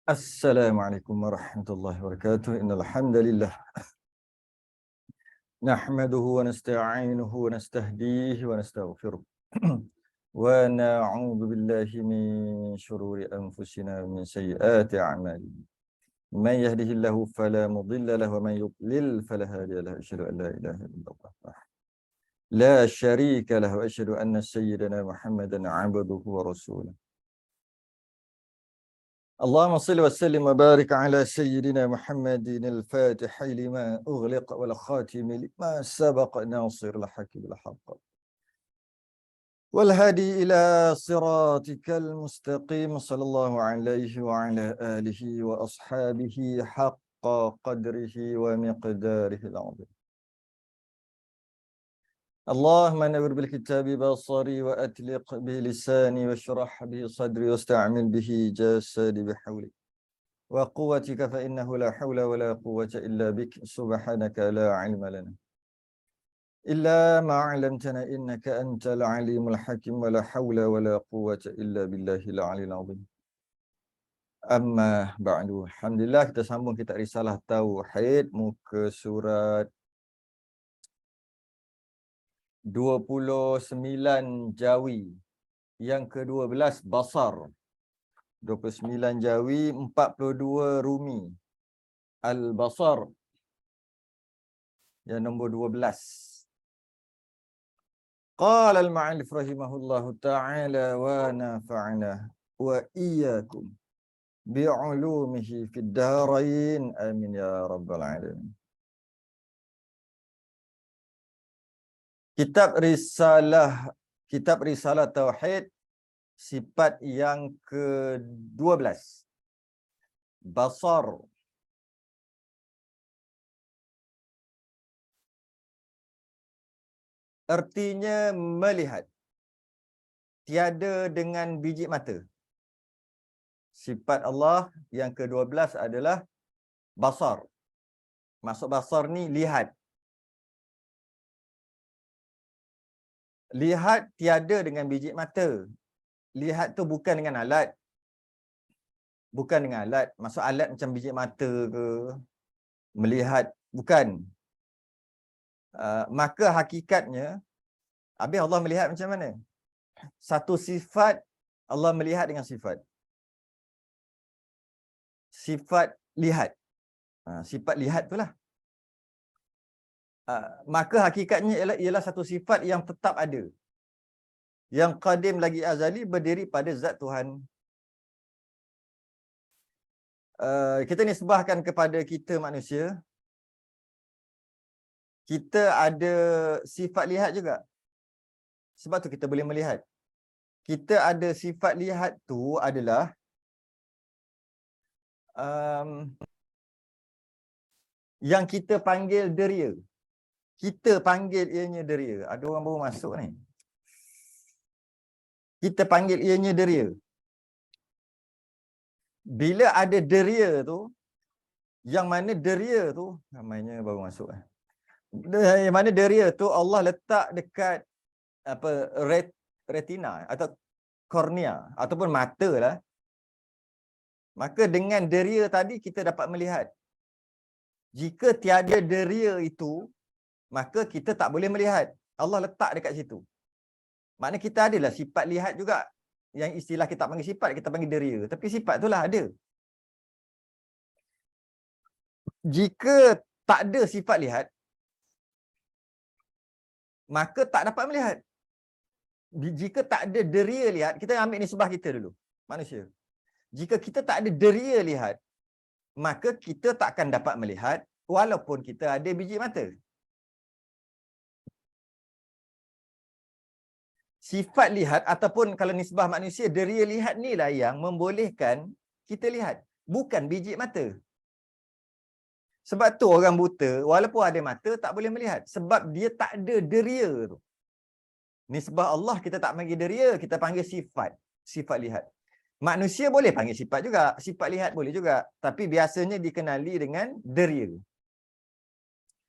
Assalamualaikum warahmatullahi wabarakatuh. Innal hamdalillah nahmaduhu wa nasta'inuhu wa nastahdihi wa nastaghfiruh. Wa na'udzu billahi min shururi anfusina wa min sayyiati a'malina. Man yahdihillahu fala mudilla lahu wa man yudlil fala hadiya lahu. Asyhadu an la ilaha illallah la syarika lahu wa asyhadu anna sayyidana Muhammadan 'abduhu wa rasuluh. اللهم صل وسلم وبارك على سيدنا محمد الفاتح لما أغلق والخاتم لما سبق ناصر الحق بالحق والهادي إلى صراطك المستقيم صلى الله عليه وعلى آله وأصحابه حق قدره ومقداره العظيم. اللهم نور بالكتاب بصري وأتلق به لساني واشرح به صدري واستعمل به جسدي بحولك وقوتك فإنه لا حول ولا قوة إلا بك سبحانك لا علم لنا إلا ما علمتنا إنك أنت العليم الحكيم ولا حول ولا قوة إلا بالله العلي العظيم. Amma ba'du. Alhamdulillah, kita sambung kitab Risalah Tauhid muka surat 29 Jawi yang ke-12 Basar, 29 Jawi, 42 Rumi. Al-Basar yang nombor 12. Qala al-ma'alif rahimahullahu ta'ala wa nafa'na wa iyyakum bi'ulumihi fid darain amin ya rabbal alamin. Kitab Risalah Tauhid, sifat yang ke-12. Basar. Artinya melihat. Tiada dengan biji mata. Sifat Allah yang ke-12 adalah basar. Maksud basar ni lihat. Lihat tiada dengan biji mata. Lihat tu bukan dengan alat. Bukan dengan alat. Maksud alat macam biji mata ke. Melihat. Bukan. Maka hakikatnya, habis Allah melihat macam mana? Satu sifat, Allah melihat dengan sifat. Sifat lihat. Sifat lihat itulah. Maka hakikatnya ialah satu sifat yang tetap ada. Yang qadim lagi azali, berdiri pada zat Tuhan. Kita nisbahkan kepada kita manusia. Kita ada sifat lihat juga. Sebab tu kita boleh melihat. Kita ada sifat lihat tu adalah yang kita panggil deria. Kita panggil ianya deria. Ada orang baru masuk ni. Kita panggil ianya deria. Bila ada deria tu, yang mana deria tu, namanya baru masuk. Yang mana deria tu Allah letak dekat retina atau kornea ataupun mata lah. Maka dengan deria tadi kita dapat melihat. Jika tiada deria itu, maka kita tak boleh melihat. Allah letak dekat situ. Maknanya kita adalah sifat lihat juga. Yang istilah kita panggil sifat, kita panggil deria. Tapi sifat itulah ada. Jika tak ada sifat lihat, maka tak dapat melihat. Jika tak ada deria lihat, kita ambil nisbah kita dulu, manusia. Jika kita tak ada deria lihat, maka kita tak akan dapat melihat walaupun kita ada biji mata. Sifat lihat ataupun kalau nisbah manusia, deria lihat ni lah yang membolehkan kita lihat. Bukan biji mata. Sebab tu orang buta, walaupun ada mata, tak boleh melihat. Sebab dia tak ada deria tu. Nisbah Allah kita tak panggil deria, kita panggil sifat. Sifat lihat. Manusia boleh panggil sifat juga. Sifat lihat boleh juga. Tapi biasanya dikenali dengan deria.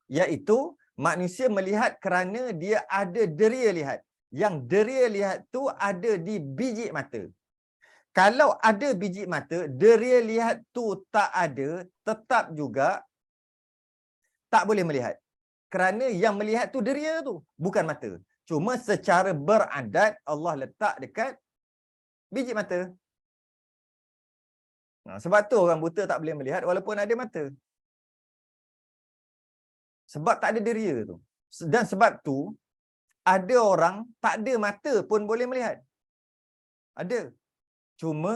Iaitu manusia melihat kerana dia ada deria lihat. Yang deria lihat tu ada di biji mata. Kalau ada biji mata, deria lihat tu tak ada, tetap juga tak boleh melihat. Kerana yang melihat tu deria tu, bukan mata. Cuma secara beradat Allah letak dekat biji mata. Sebab tu orang buta tak boleh melihat walaupun ada mata. Sebab tak ada deria tu. Dan sebab tu ada orang tak ada mata pun boleh melihat. Ada. Cuma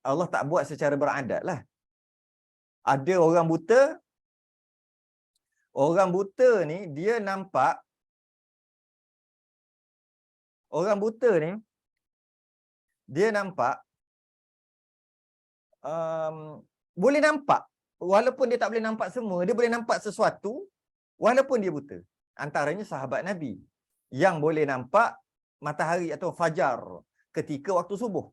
Allah tak buat secara beradat lah. Ada orang buta ni dia nampak, orang buta ni dia nampak boleh nampak walaupun dia tak boleh nampak semua, dia boleh nampak sesuatu walaupun dia buta. Antaranya sahabat Nabi yang boleh nampak matahari atau fajar ketika waktu subuh.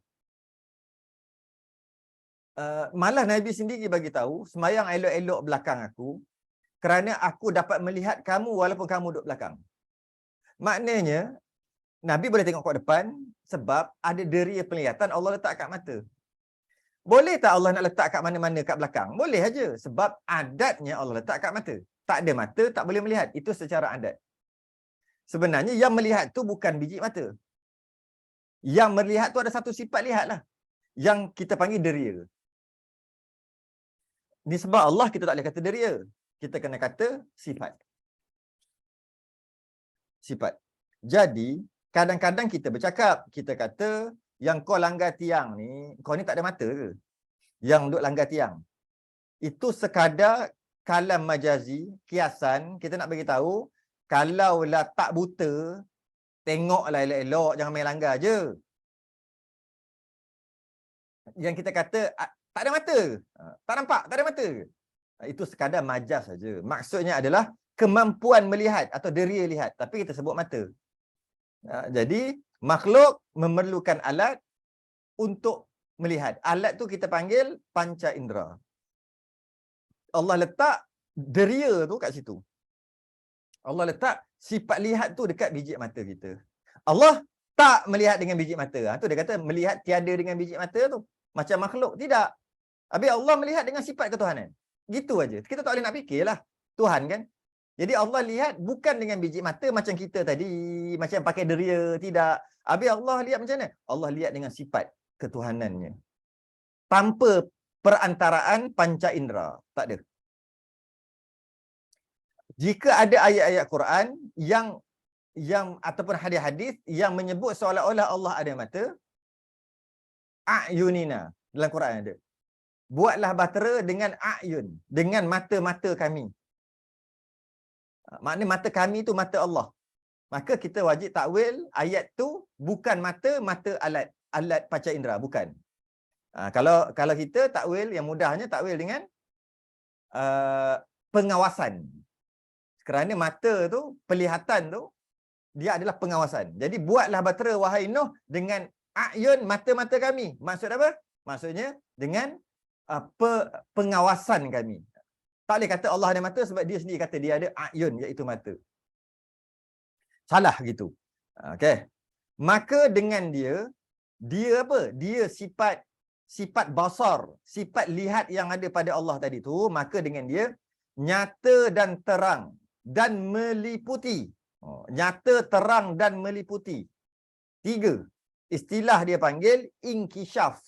Malah Nabi sendiri bagi tahu, sembahyang elok-elok belakang aku kerana aku dapat melihat kamu walaupun kamu duduk belakang. Maknanya Nabi boleh tengok kat depan sebab ada deria penglihatan Allah letak kat mata. Boleh tak Allah nak letak kat mana-mana kat belakang? Boleh aja sebab adatnya Allah letak kat mata. Tak ada mata tak boleh melihat. Itu secara adat. Sebenarnya yang melihat tu bukan biji mata. Yang melihat tu ada satu sifat lihat lah. Yang kita panggil deria. Ni sebab Allah kita tak boleh kata deria. Kita kena kata sifat. Sifat. Jadi, kadang-kadang kita bercakap, kita kata, yang kau langgar tiang ni, kau ni tak ada mata ke? Yang duduk langgar tiang. Itu sekadar kalam majazi, kiasan, kita nak bagi tahu, kalaulah tak buta, tengoklah elok-elok, jangan main langgar je. Yang kita kata, tak ada mata, tak nampak, tak ada mata. Itu sekadar majaz saja. Maksudnya adalah kemampuan melihat atau deria lihat, tapi kita sebut mata. Jadi makhluk memerlukan alat untuk melihat. Alat tu kita panggil panca indera. Allah letak deria tu kat situ. Allah letak sifat lihat tu dekat biji mata kita. Allah tak melihat dengan biji mata. Tu dia kata melihat tiada dengan biji mata tu. Macam makhluk tidak. Habis Allah melihat dengan sifat ketuhanan. Gitu aja. Kita tak boleh nak fikirlah. Tuhan kan. Jadi Allah lihat bukan dengan biji mata macam kita tadi, macam pakai deria, tidak. Habis Allah lihat macam mana? Allah lihat dengan sifat ketuhanannya. Tanpa perantaraan panca indera. Tak ada. Jika ada ayat-ayat Quran yang ataupun hadis-hadis yang menyebut seolah-olah Allah ada mata, a'yunina dalam Quran ada. Buatlah bahtera dengan a'yun, dengan mata-mata kami. Maknanya mata kami tu mata Allah. Maka kita wajib takwil ayat tu bukan mata alat panca indera, bukan. Kalau kita takwil yang mudahnya takwil dengan pengawasan. Kerana mata tu, pelihatan tu dia adalah pengawasan. Jadi buatlah bahtera wahai Nuh dengan a'yun mata-mata kami. Maksud apa? Maksudnya dengan pengawasan kami. Tak boleh kata Allah ada mata sebab dia sendiri kata dia ada a'yun, iaitu mata. Salah gitu. Okey. Maka dengan dia apa? Dia sifat basar, sifat lihat yang ada pada Allah tadi tu, maka dengan dia nyata dan terang dan meliputi. Nyata, terang dan meliputi. 3. Istilah dia panggil inkishaf.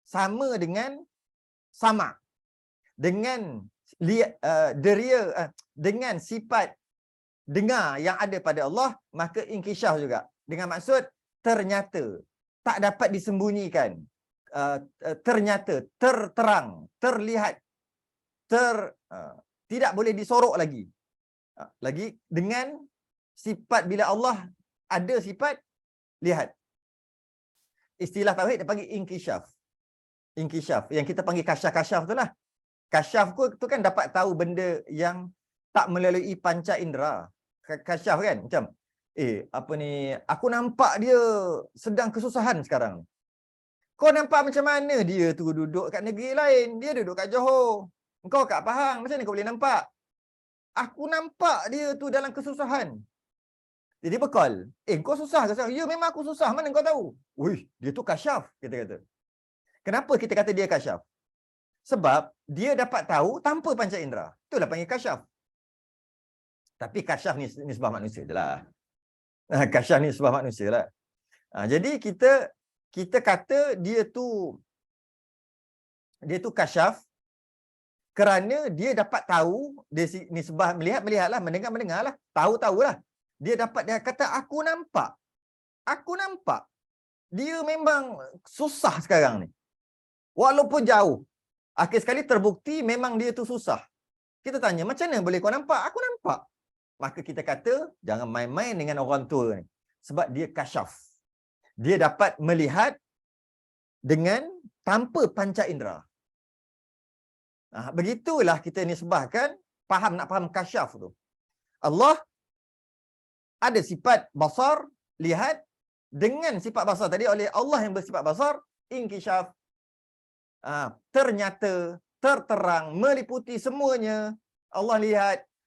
Sama dengan sama. Dengan deria, dengan sifat dengar yang ada pada Allah, maka inkishaf juga. Dengan maksud ternyata, tak dapat disembunyikan, ternyata, terterang, terlihat, tidak boleh disorok lagi. Lagi dengan sifat bila Allah ada sifat lihat. Istilah tauhid dia panggil inkishaf. Inkishaf. Yang kita panggil kasyaf-kasyaf tu lah. Kasyaf tu kan dapat tahu benda yang tak melalui panca indera. Kasyaf kan? Macam, apa ni, aku nampak dia sedang kesusahan sekarang. Kau nampak macam mana dia tu duduk kat negeri lain? Dia duduk kat Johor. Kau kat Pahang. Macam mana kau boleh nampak? Aku nampak dia tu dalam kesusahan. Jadi bekal. Kau susah ke? Ya memang aku susah. Mana kau tahu? Wih, dia tu kasyaf, kita kata. Kenapa kita kata dia kasyaf? Sebab dia dapat tahu tanpa panca indera. Itulah panggil kasyaf. Tapi kasyaf ni nisbah manusia je lah. Kasyaf ni nisbah manusia lah. Jadi kita kata dia tu kasyaf kerana dia dapat tahu, dia nisbah melihatlah, mendengarlah, tahulah. Dia dapat, dia kata aku nampak. Dia memang susah sekarang ni. Walaupun jauh. Akhir sekali terbukti memang dia tu susah. Kita tanya, macam mana boleh kau nampak? Aku nampak. Maka kita kata, jangan main-main dengan orang tua ni. Sebab dia kasyaf. Dia dapat melihat dengan tanpa panca indera. Begitulah kita nisbahkan, nak faham kasyaf tu. Allah ada sifat basar, lihat, dengan sifat basar tadi oleh Allah yang bersifat basar, inkisyaf, ternyata, terterang, meliputi semuanya. Allah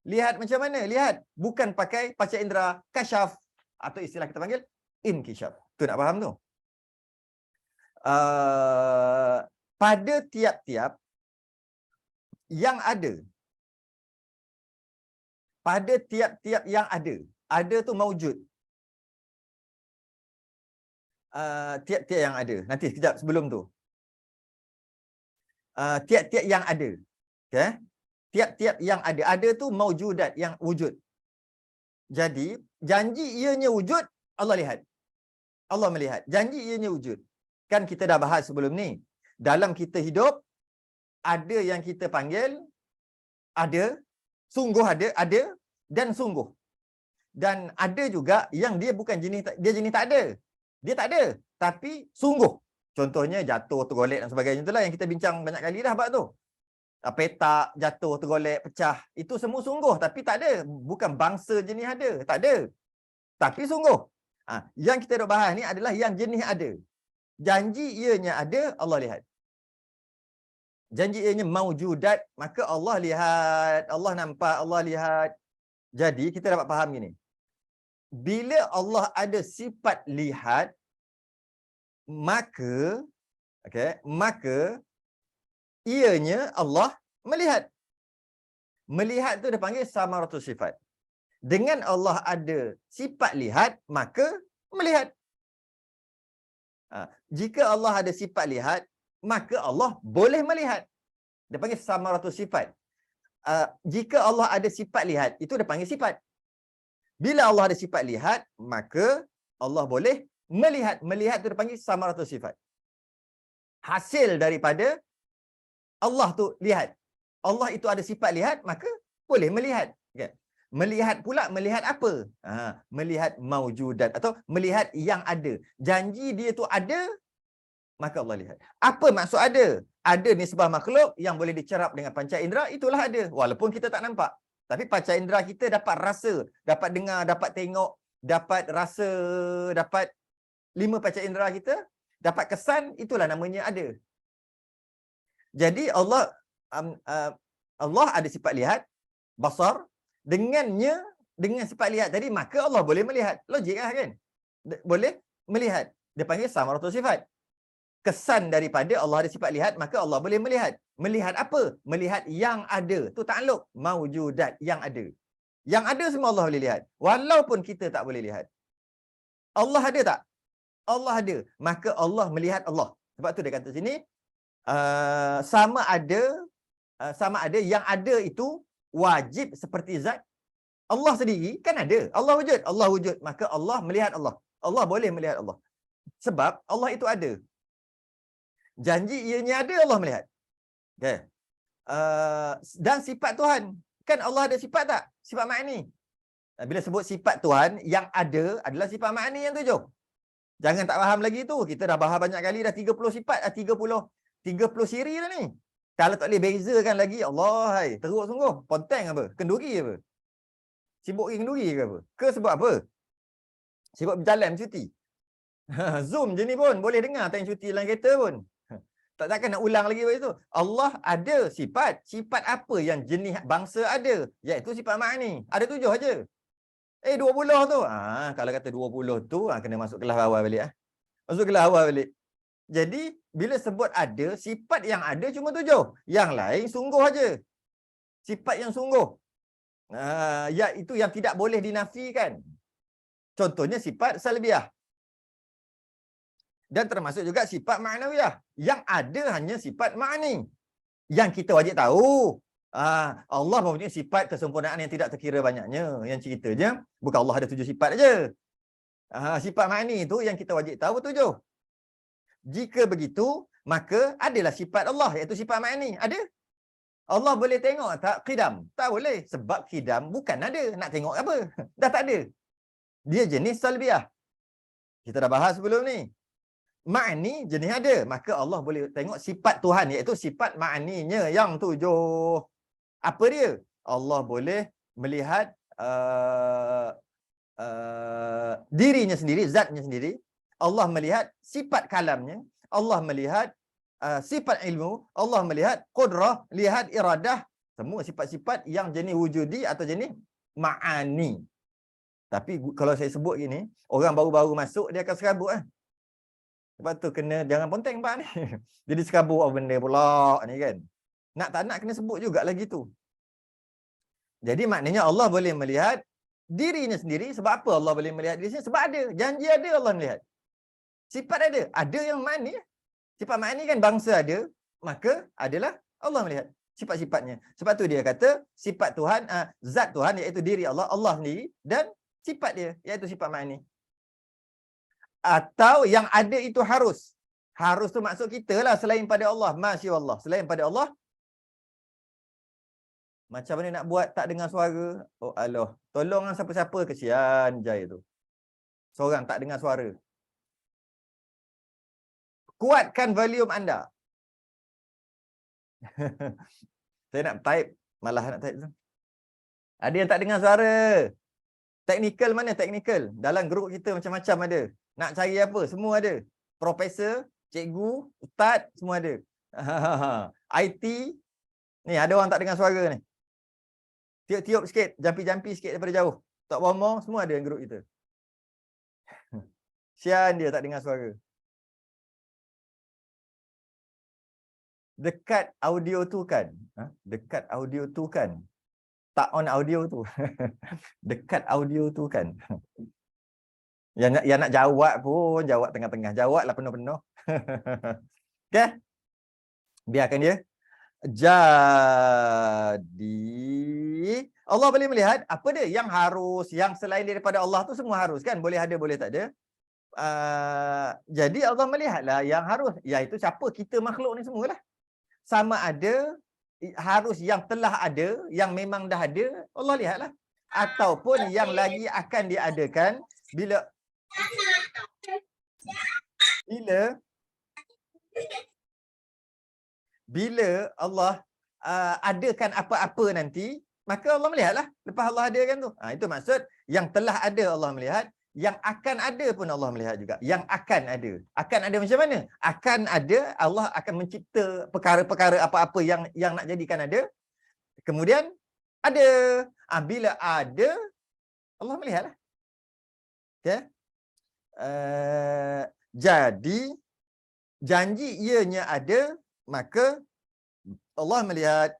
lihat macam mana? Lihat, bukan pakai panca indera, kasyaf, atau istilah kita panggil inkisyaf. Tu nak faham tu. Pada tiap-tiap yang ada, pada tiap-tiap yang ada tu maujud. Tiap-tiap yang ada. Nanti sekejap sebelum tu. Tiap-tiap yang ada. Okay? Tiap-tiap yang ada tu maujudat, yang wujud. Jadi, janji ianya wujud, Allah lihat. Allah melihat. Janji ianya wujud. Kan kita dah bahas sebelum ni. Dalam kita hidup, ada yang kita panggil, ada, sungguh ada, dan sungguh. Dan ada juga yang dia bukan jenis, dia jenis tak ada. Dia tak ada, tapi sungguh. Contohnya jatuh, tergolek dan sebagainya. Itulah yang kita bincang banyak kali dah bab tu. Petak, jatuh, tergolek, pecah. Itu semua sungguh, tapi tak ada. Bukan bangsa jenis ada. Tak ada. Tapi sungguh. Yang kita nak bahas ni adalah yang jenis ada. Janji ianya ada, Allah lihat. Janji ianya maujudat, maka Allah lihat. Allah nampak, Allah lihat. Jadi, kita dapat faham gini. Bila Allah ada sifat lihat, maka ianya Allah melihat. Melihat tu dia panggil samaratus sifat. Dengan Allah ada sifat lihat, maka melihat. Jika Allah ada sifat lihat, maka Allah boleh melihat. Dia panggil samaratus sifat. Jika Allah ada sifat lihat, itu dia panggil sifat. Bila Allah ada sifat lihat, maka Allah boleh melihat. Melihat itu dipanggil samaratus sifat. Hasil daripada Allah tu lihat. Allah itu ada sifat lihat, maka boleh melihat. Okay. Melihat pula, melihat apa? Melihat maujudat atau melihat yang ada. Janji dia tu ada, maka Allah lihat. Apa maksud ada? Ada nisbah makhluk yang boleh dicerap dengan panca indera, itulah ada. Walaupun kita tak nampak. Tapi panca indera kita dapat rasa, dapat dengar, dapat tengok, dapat rasa, dapat 5 panca indera kita, dapat kesan, itulah namanya ada. Jadi Allah ada sifat lihat, basar, dengan sifat lihat tadi, maka Allah boleh melihat. Logik lah kan? Boleh melihat. Dia panggil samaratus sifat. Kesan daripada Allah ada sifat lihat, maka Allah boleh melihat. Melihat apa? Melihat yang ada. Tu takluk maujudat, yang ada. Yang ada semua Allah boleh lihat. Walaupun kita tak boleh lihat. Allah ada tak? Allah ada. Maka Allah melihat Allah. Sebab tu dia kata sini, sama ada yang ada itu wajib seperti zat Allah sendiri kan ada. Allah wujud. Maka Allah melihat Allah. Allah boleh melihat Allah. Sebab Allah itu ada. Janji ianya ada, Allah melihat. Okay. Dan sifat Tuhan. Kan Allah ada sifat tak? Sifat ma'ni. Bila sebut sifat Tuhan, yang ada adalah sifat ma'ni yang 7. Jangan tak faham lagi tu. Kita dah bahas banyak kali dah 30 sifat, 30 siri dah ni. Kalau tak boleh bezakan lagi, Allah, hai, teruk sungguh. Ponteng apa? Kenduri apa? Sibuk kenduri ke apa? Ke sebab apa? Sibuk berjalan cuti. Zoom je ni pun boleh dengar time cuti dalam kereta pun. Takkan nak ulang lagi itu. Allah ada sifat. Sifat apa yang jenis bangsa ada? Iaitu sifat ma'ni. Ada 7 aja. 20 tu. Kalau kata 20 tu, kena masuk kelas awal balik. Masuk kelas awal balik. Jadi, bila sebut ada, sifat yang ada cuma 7. Yang lain sungguh aja. Sifat yang sungguh. Iaitu yang tidak boleh dinafikan. Contohnya sifat salbiah. Dan termasuk juga sifat ma'nawiyah. Yang ada hanya sifat ma'ni. Yang kita wajib tahu. Allah mempunyai sifat kesempurnaan yang tidak terkira banyaknya. Yang ceritanya, bukan Allah ada 7 sifat aja. Sifat ma'ni itu yang kita wajib tahu 7. Jika begitu, maka adalah sifat Allah, iaitu sifat ma'ni. Ada? Allah boleh tengok tak qidam? Tak boleh. Sebab qidam bukan ada. Nak tengok apa? Dah tak ada. Dia jenis salbiah. Kita dah bahas sebelum ni. Ma'ni jenis ada. Maka Allah boleh tengok sifat Tuhan, iaitu sifat ma'ninya yang 7. Apa dia? Allah boleh melihat dirinya sendiri, zatnya sendiri. Allah melihat sifat kalamnya. Allah melihat sifat ilmu. Allah melihat qudrah, lihat iradah. Semua sifat-sifat yang jenis wujudi atau jenis ma'ani. Tapi kalau saya sebut gini, orang baru-baru masuk, dia akan serabut. Sebab tu kena, jangan ponteng pak ni. Jadi serabut benda pula ni kan. Nak tak nak kena sebut juga lagi tu. Jadi maknanya Allah boleh melihat dirinya sendiri. Sebab apa Allah boleh melihat diri sendiri? Sebab ada. Janji ada Allah melihat. Sifat ada. Ada yang ma'ni. Sifat ma'ni kan bangsa ada. Maka adalah Allah melihat sifat-sifatnya. Sebab tu dia kata sifat Tuhan, zat Tuhan iaitu diri Allah, Allah sendiri, dan sifat dia iaitu sifat ma'ni. Atau yang ada itu harus. Harus tu maksud kita lah selain pada Allah. Masya Allah. Selain pada Allah. Macam mana nak buat tak dengar suara? Oh Allah. Tolong siapa-siapa, kesian Jai tu. Seorang tak dengar suara. Kuatkan volume anda. Saya nak type. Malah nak type tu. Ada yang tak dengar suara. Teknikal mana teknikal? Dalam grup kita macam-macam ada. Nak cari apa? Semua ada. Profesor, cikgu, ustaz, semua ada. IT. Ni ada orang tak dengar suara ni. Tiup-tiup sikit. Jampi-jampi sikit daripada jauh. Tak ngomong, semua ada dalam grup kita. Sian dia tak dengar suara. Dekat audio tu kan. Dekat audio tu kan. Tak on audio tu. Dekat audio tu kan. Yang nak jawab pun, jawab tengah-tengah. Jawablah penuh-penuh. Okay? Biarkan dia. Jadi, Allah boleh melihat apa dia yang harus, yang selain daripada Allah tu semua harus kan? Boleh ada, boleh tak ada. Jadi Allah melihatlah yang harus, iaitu siapa? Kita makhluk ni semualah. Sama ada harus yang telah ada, yang memang dah ada, Allah lihatlah. Ataupun yang lagi akan diadakan bila Allah adakan apa-apa nanti, maka Allah melihatlah. Lepas Allah adakan tu. Itu maksud yang telah ada Allah melihat, yang akan ada pun Allah melihat juga. Yang akan ada. Akan ada macam mana? Akan ada, Allah akan mencipta perkara-perkara apa-apa yang nak jadikan ada. Kemudian ada. Bila ada, Allah melihatlah. Okay? Jadi, janji ianya ada, maka Allah melihat.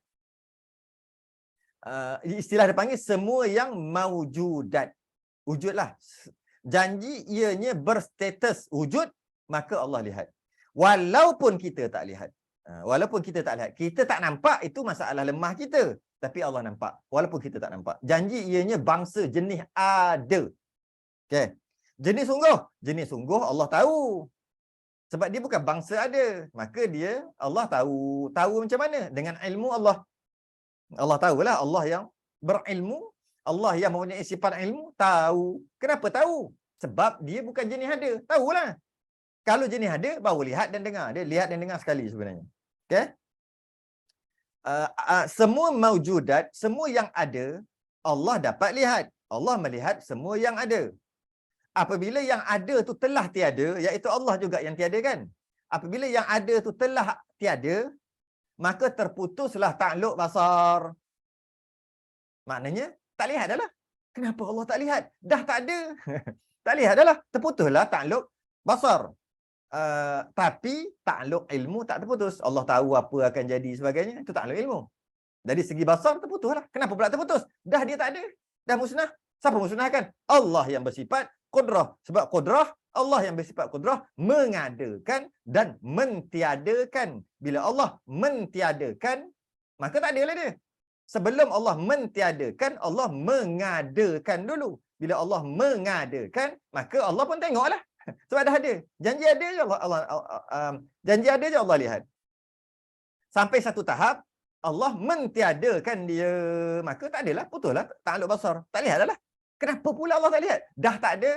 Istilah dipanggil semua yang maujudat. Wujudlah. Janji ianya berstatus wujud, maka Allah lihat. Walaupun kita tak lihat. Walaupun kita tak lihat. Kita tak nampak, itu masalah lemah kita. Tapi Allah nampak. Walaupun kita tak nampak. Janji ianya bangsa jenis ada. Okay. Jenis sungguh. Jenis sungguh Allah tahu. Sebab dia bukan bangsa ada. Maka dia, Allah tahu. Tahu macam mana? Dengan ilmu Allah. Allah tahulah. Allah yang berilmu. Allah yang mempunyai sifat ilmu. Tahu. Kenapa tahu? Sebab dia bukan jenis ada. Tahulah. Kalau jenis ada, baru lihat dan dengar. Dia lihat dan dengar sekali sebenarnya. Okay? Semua maujudat, semua yang ada, Allah dapat lihat. Allah melihat semua yang ada. Apabila yang ada tu telah tiada, iaitu Allah juga yang tiada kan? Apabila yang ada tu telah tiada, maka terputuslah takluk basar. Maknanya, tak lihat dah lah. Kenapa Allah tak lihat? Dah tak ada. Tak lihat dah lah. Terputuslah takluk basar. Tapi takluk ilmu tak terputus. Allah tahu apa akan jadi sebagainya. Itu takluk ilmu. Dari segi basar terputuslah. Kenapa pula terputus? Dah dia tak ada. Dah musnah. Siapa musnahkan? Allah yang bersifat qudrah. Sebab qudrah, Allah yang bersifat qudrah mengadakan dan mentiadakan. Bila Allah mentiadakan, maka tak adalah dia. Sebelum Allah mentiadakan, Allah mengadakan dulu. Bila Allah mengadakan, maka Allah pun tengoklah. Sebab dah ada. Janji ada je janji ada je Allah lihat. Sampai satu tahap Allah mentiadakan dia, maka tak adalah, putuslah takluk basar. Tak lihat dah lah. Kenapa pula Allah tak lihat? Dah tak ada.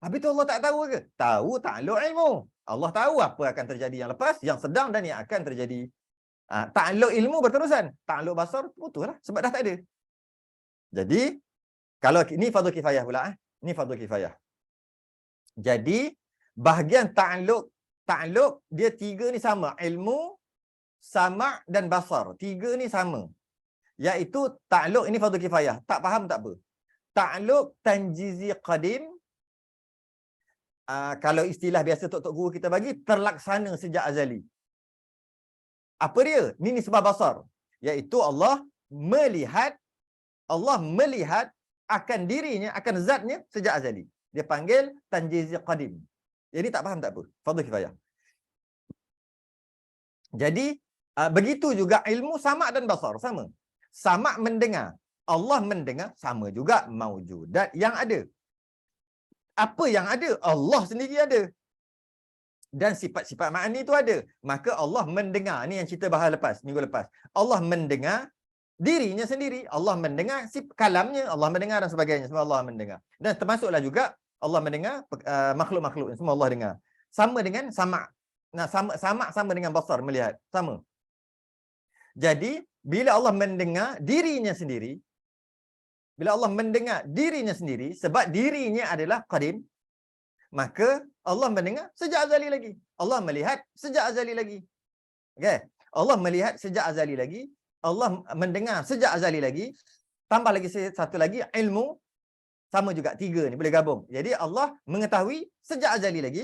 Habis tu Allah tak tahu ke? Tahu takluk ilmu. Allah tahu apa akan terjadi yang lepas, yang sedang dan yang akan terjadi. Takluk ilmu berterusan. Takluk basar putuslah sebab dah tak ada. Jadi kalau ini fardu kifayah pula, ini fardu kifayah. Jadi bahagian takluk dia tiga ni sama, ilmu, sama' dan basar. Tiga ni sama. Iaitu takluk ini fardu kifayah. Tak faham tak apa. Takluk tanjizi qadim, kalau istilah biasa tok guru kita bagi, terlaksana sejak azali. Apa dia? Ini nisbah basar. Iaitu Allah melihat akan dirinya, akan zatnya sejak azali. Dia panggil tanjizi qadim. Jadi tak faham tak apa. Fardu kifayah. Jadi begitu juga ilmu sama' dan basar. Sama. Sama' mendengar. Allah mendengar. Sama juga maujudat yang ada. Apa yang ada? Allah sendiri ada. Dan sifat-sifat ma'ani itu ada. Maka Allah mendengar. Ini yang cerita bahas lepas, minggu lepas. Allah mendengar dirinya sendiri. Allah mendengar kalamnya. Allah mendengar dan sebagainya. Semua Allah mendengar. Dan termasuklah juga Allah mendengar makhluk-makhluk. Semua Allah dengar. Sama dengan sama'. Nah, sama dengan basar, melihat. Sama. Jadi, bila Allah mendengar dirinya sendiri, sebab dirinya adalah qadim, maka Allah mendengar sejak azali lagi. Allah melihat sejak azali lagi. Okay? Allah melihat sejak azali lagi. Allah mendengar sejak azali lagi. Tambah lagi satu lagi, ilmu. Sama juga, tiga ni boleh gabung. Jadi Allah mengetahui sejak azali lagi.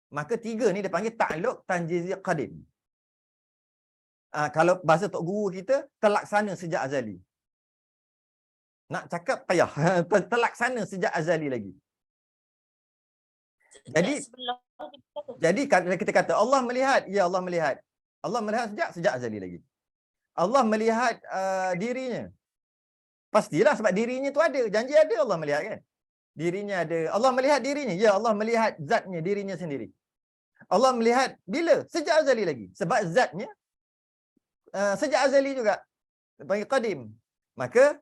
Maka tiga ni dia panggil takluk tanjizi qadim. Kalau bahasa tok guru kita, terlaksana sejak azali. Nak cakap payah. Terlaksana sejak azali lagi. Jadi kita kata Allah melihat, ya Allah melihat. Allah melihat sejak azali lagi. Allah melihat dirinya. Pastilah sebab dirinya tu ada, janji ada Allah melihat kan. Dirinya ada. Allah melihat dirinya, ya Allah melihat zatnya, dirinya sendiri. Allah melihat bila? Sejak azali lagi. Sebab zatnya sejak azali juga. Panggil qadim. Maka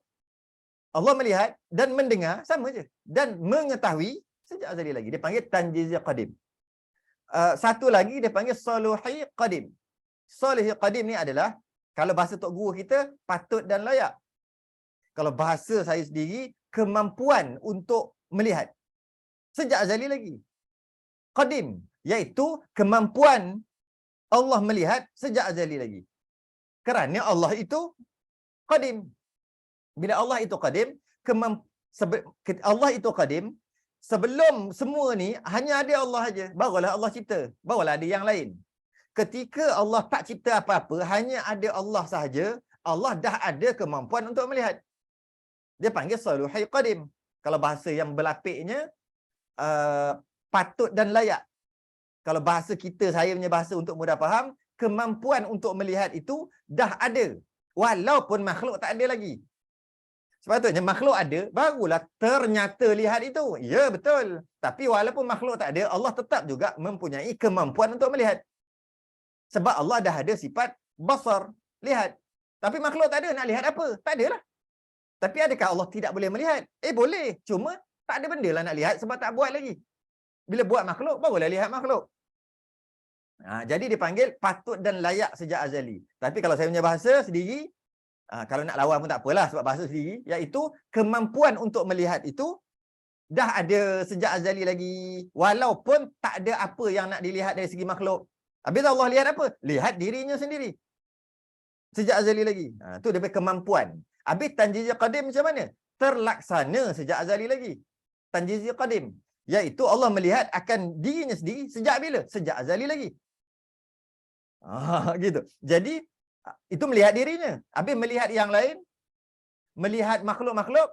Allah melihat dan mendengar sama je. Dan mengetahui sejak azali lagi. Dia panggil tanjizi qadim. Satu lagi dia panggil saluhi qadim. Saluhi qadim ni adalah, kalau bahasa tok guru kita, patut dan layak. Kalau bahasa saya sendiri, kemampuan untuk melihat. Sejak azali lagi. Qadim. Iaitu kemampuan Allah melihat sejak azali lagi. Kerana Allah itu qadim. Bila Allah itu qadim, Allah itu qadim, sebelum semua ni hanya ada Allah saja. Barulah Allah cipta. Barulah ada yang lain. Ketika Allah tak cipta apa-apa, hanya ada Allah sahaja, Allah dah ada kemampuan untuk melihat. Dia panggil saluhi qadim. Kalau bahasa yang berlapiknya, patut dan layak. Kalau bahasa kita, saya punya bahasa untuk mudah faham, kemampuan untuk melihat itu dah ada. Walaupun makhluk tak ada lagi. Sepatutnya makhluk ada, barulah ternyata lihat itu. Ya, betul. Tapi walaupun makhluk tak ada, Allah tetap juga mempunyai kemampuan untuk melihat. Sebab Allah dah ada sifat basar, lihat. Tapi makhluk tak ada, nak lihat apa? Tak adalah. Tapi adakah Allah tidak boleh melihat? Boleh. Cuma tak ada benda lah nak lihat sebab tak buat lagi. Bila buat makhluk, barulah lihat makhluk. Jadi dipanggil patut dan layak sejak azali. Tapi kalau saya punya bahasa sendiri, kalau nak lawan pun tak apalah sebab bahasa sendiri, iaitu kemampuan untuk melihat itu dah ada sejak azali lagi. Walaupun tak ada apa yang nak dilihat dari segi makhluk. Habis Allah lihat apa? Lihat dirinya sendiri. Sejak azali lagi. Itu dia kemampuan. Habis tanjiz qadim macam mana? terlaksana sejak azali lagi. Tanjizi qadim. Iaitu Allah melihat akan dirinya sendiri sejak bila? Sejak azali lagi. Gitu. Jadi, itu melihat dirinya. Habis melihat yang lain, melihat makhluk-makhluk,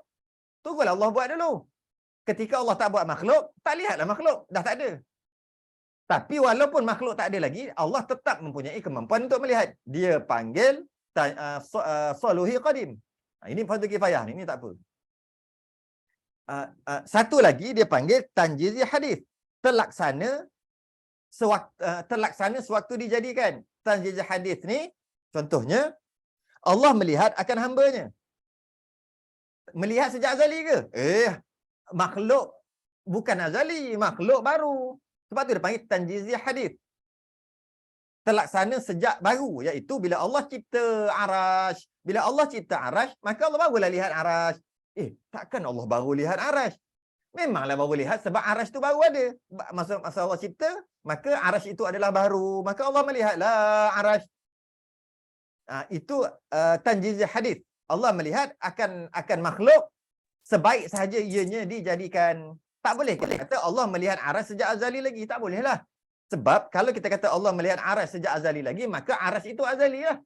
tunggulah Allah buat dulu. Ketika Allah tak buat makhluk, tak lihatlah makhluk. Dah tak ada. Tapi walaupun makhluk tak ada lagi, Allah tetap mempunyai kemampuan untuk melihat. Dia panggil soluhi qadim. Ini fardu kifayah. Ini tak apa. Satu lagi dia panggil tanjizi hadis. Terlaksana sewaktu dijadikan. Tanjizi hadis ni, contohnya, Allah melihat akan hamba-Nya. Melihat sejak azali ke? Makhluk bukan azali, makhluk baru. Sebab tu dia panggil tanjizi hadis. Terlaksana sejak baru, iaitu bila Allah cipta arash. Bila Allah cipta arash, maka Allah barulah lihat arash. Takkan Allah baru lihat arash? Memanglah baru lihat sebab arash tu baru ada. Masa Allah cipta, maka arash itu adalah baru. Maka Allah melihatlah arash. Itu tanjizi hadis. Allah melihat akan makhluk sebaik sahaja ianya dijadikan. Tak boleh kita kata Allah melihat arash sejak azali lagi. Tak bolehlah. Sebab kalau kita kata Allah melihat arash sejak azali lagi, maka arash itu azali lah.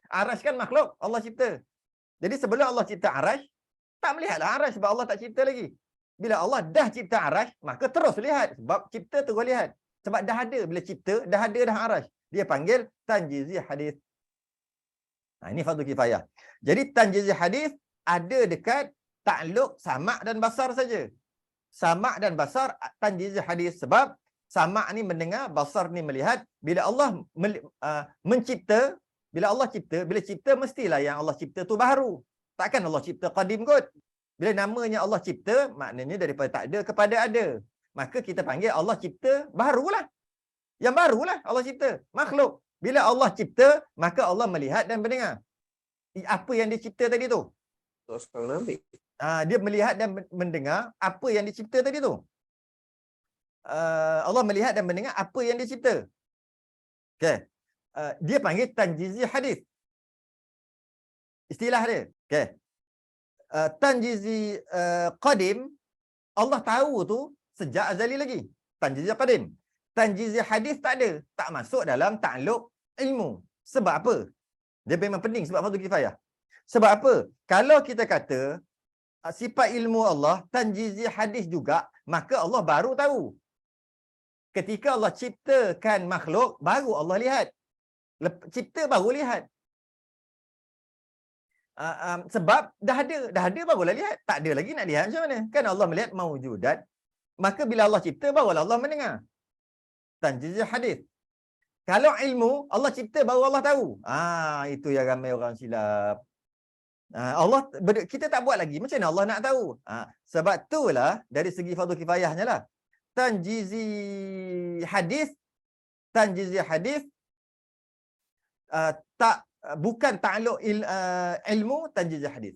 Arash kan makhluk Allah cipta. Jadi sebelum Allah cipta arash, tak melihatlah arash sebab Allah tak cipta lagi. Bila Allah dah cipta arash, maka terus lihat. Sebab cipta terus lihat. Sebab dah ada. Bila cipta, dah ada dah arash. Dia panggil tanjizi hadis. Ini fardu kifayah. Jadi tanjizi hadis ada dekat takluk sama' dan basar saja. Sama' dan basar tanjizi hadis. Sebab sama' ni mendengar, basar ni melihat. Bila Allah mencipta, bila Allah cipta, bila cipta mestilah yang Allah cipta tu baru. Takkan Allah cipta qadim kot. Bila namanya Allah cipta, maknanya daripada tak ada kepada ada. Maka kita panggil Allah cipta barulah. Yang barulah Allah cipta. Makhluk. Bila Allah cipta, maka Allah melihat dan mendengar. Apa yang dicipta tadi tu? Dia melihat dan mendengar apa yang dicipta tadi tu. Allah melihat dan mendengar apa yang dicipta. Okay. Dia panggil tanjizi hadis. Istilah dia. Okay. Tanjizi qadim, Allah tahu tu sejak azali lagi. Tanjizi qadim. Tanjizi hadis tak ada. Tak masuk dalam takluk ilmu. Sebab apa? Dia memang penting sebab fardu kifayah. Sebab apa? Kalau kita kata sifat ilmu Allah, tanjizi hadis juga, maka Allah baru tahu. Ketika Allah ciptakan makhluk, baru Allah lihat. Cipta baru lihat. Sebab dah ada barulah lihat. Tak ada lagi nak lihat macam mana? Kan Allah melihat maujudat. Maka bila Allah cipta, barulah Allah mendengar. Tanjizi hadis. Kalau ilmu, Allah cipta baru Allah tahu. Itu yang ramai orang silap. Kita tak buat lagi. Macam mana Allah nak tahu? Sebab itulah dari segi fardu kifayahnya lah. Tanjizi hadis bukan takluk ilmu tanjizi hadis.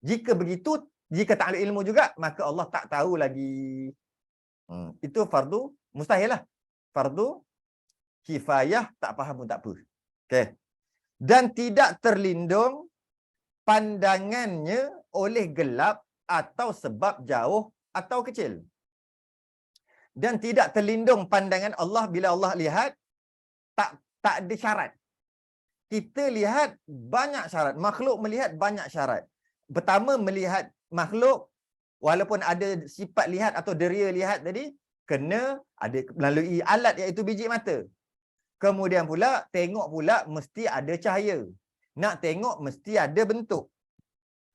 Jika begitu, jika takluk ilmu juga, maka Allah tak tahu lagi. Itu fardu mustahil lah. Fardu kifayah, tak faham pun tak apa. Okay. Dan tidak terlindung pandangannya oleh gelap atau sebab jauh atau kecil. Dan tidak terlindung pandangan Allah bila Allah lihat, tak ada syarat. Kita lihat banyak syarat. Makhluk melihat banyak syarat. Pertama, melihat makhluk, walaupun ada sifat lihat atau deria lihat tadi, kena ada melalui alat iaitu biji mata. Kemudian pula, tengok pula mesti ada cahaya. Nak tengok mesti ada bentuk.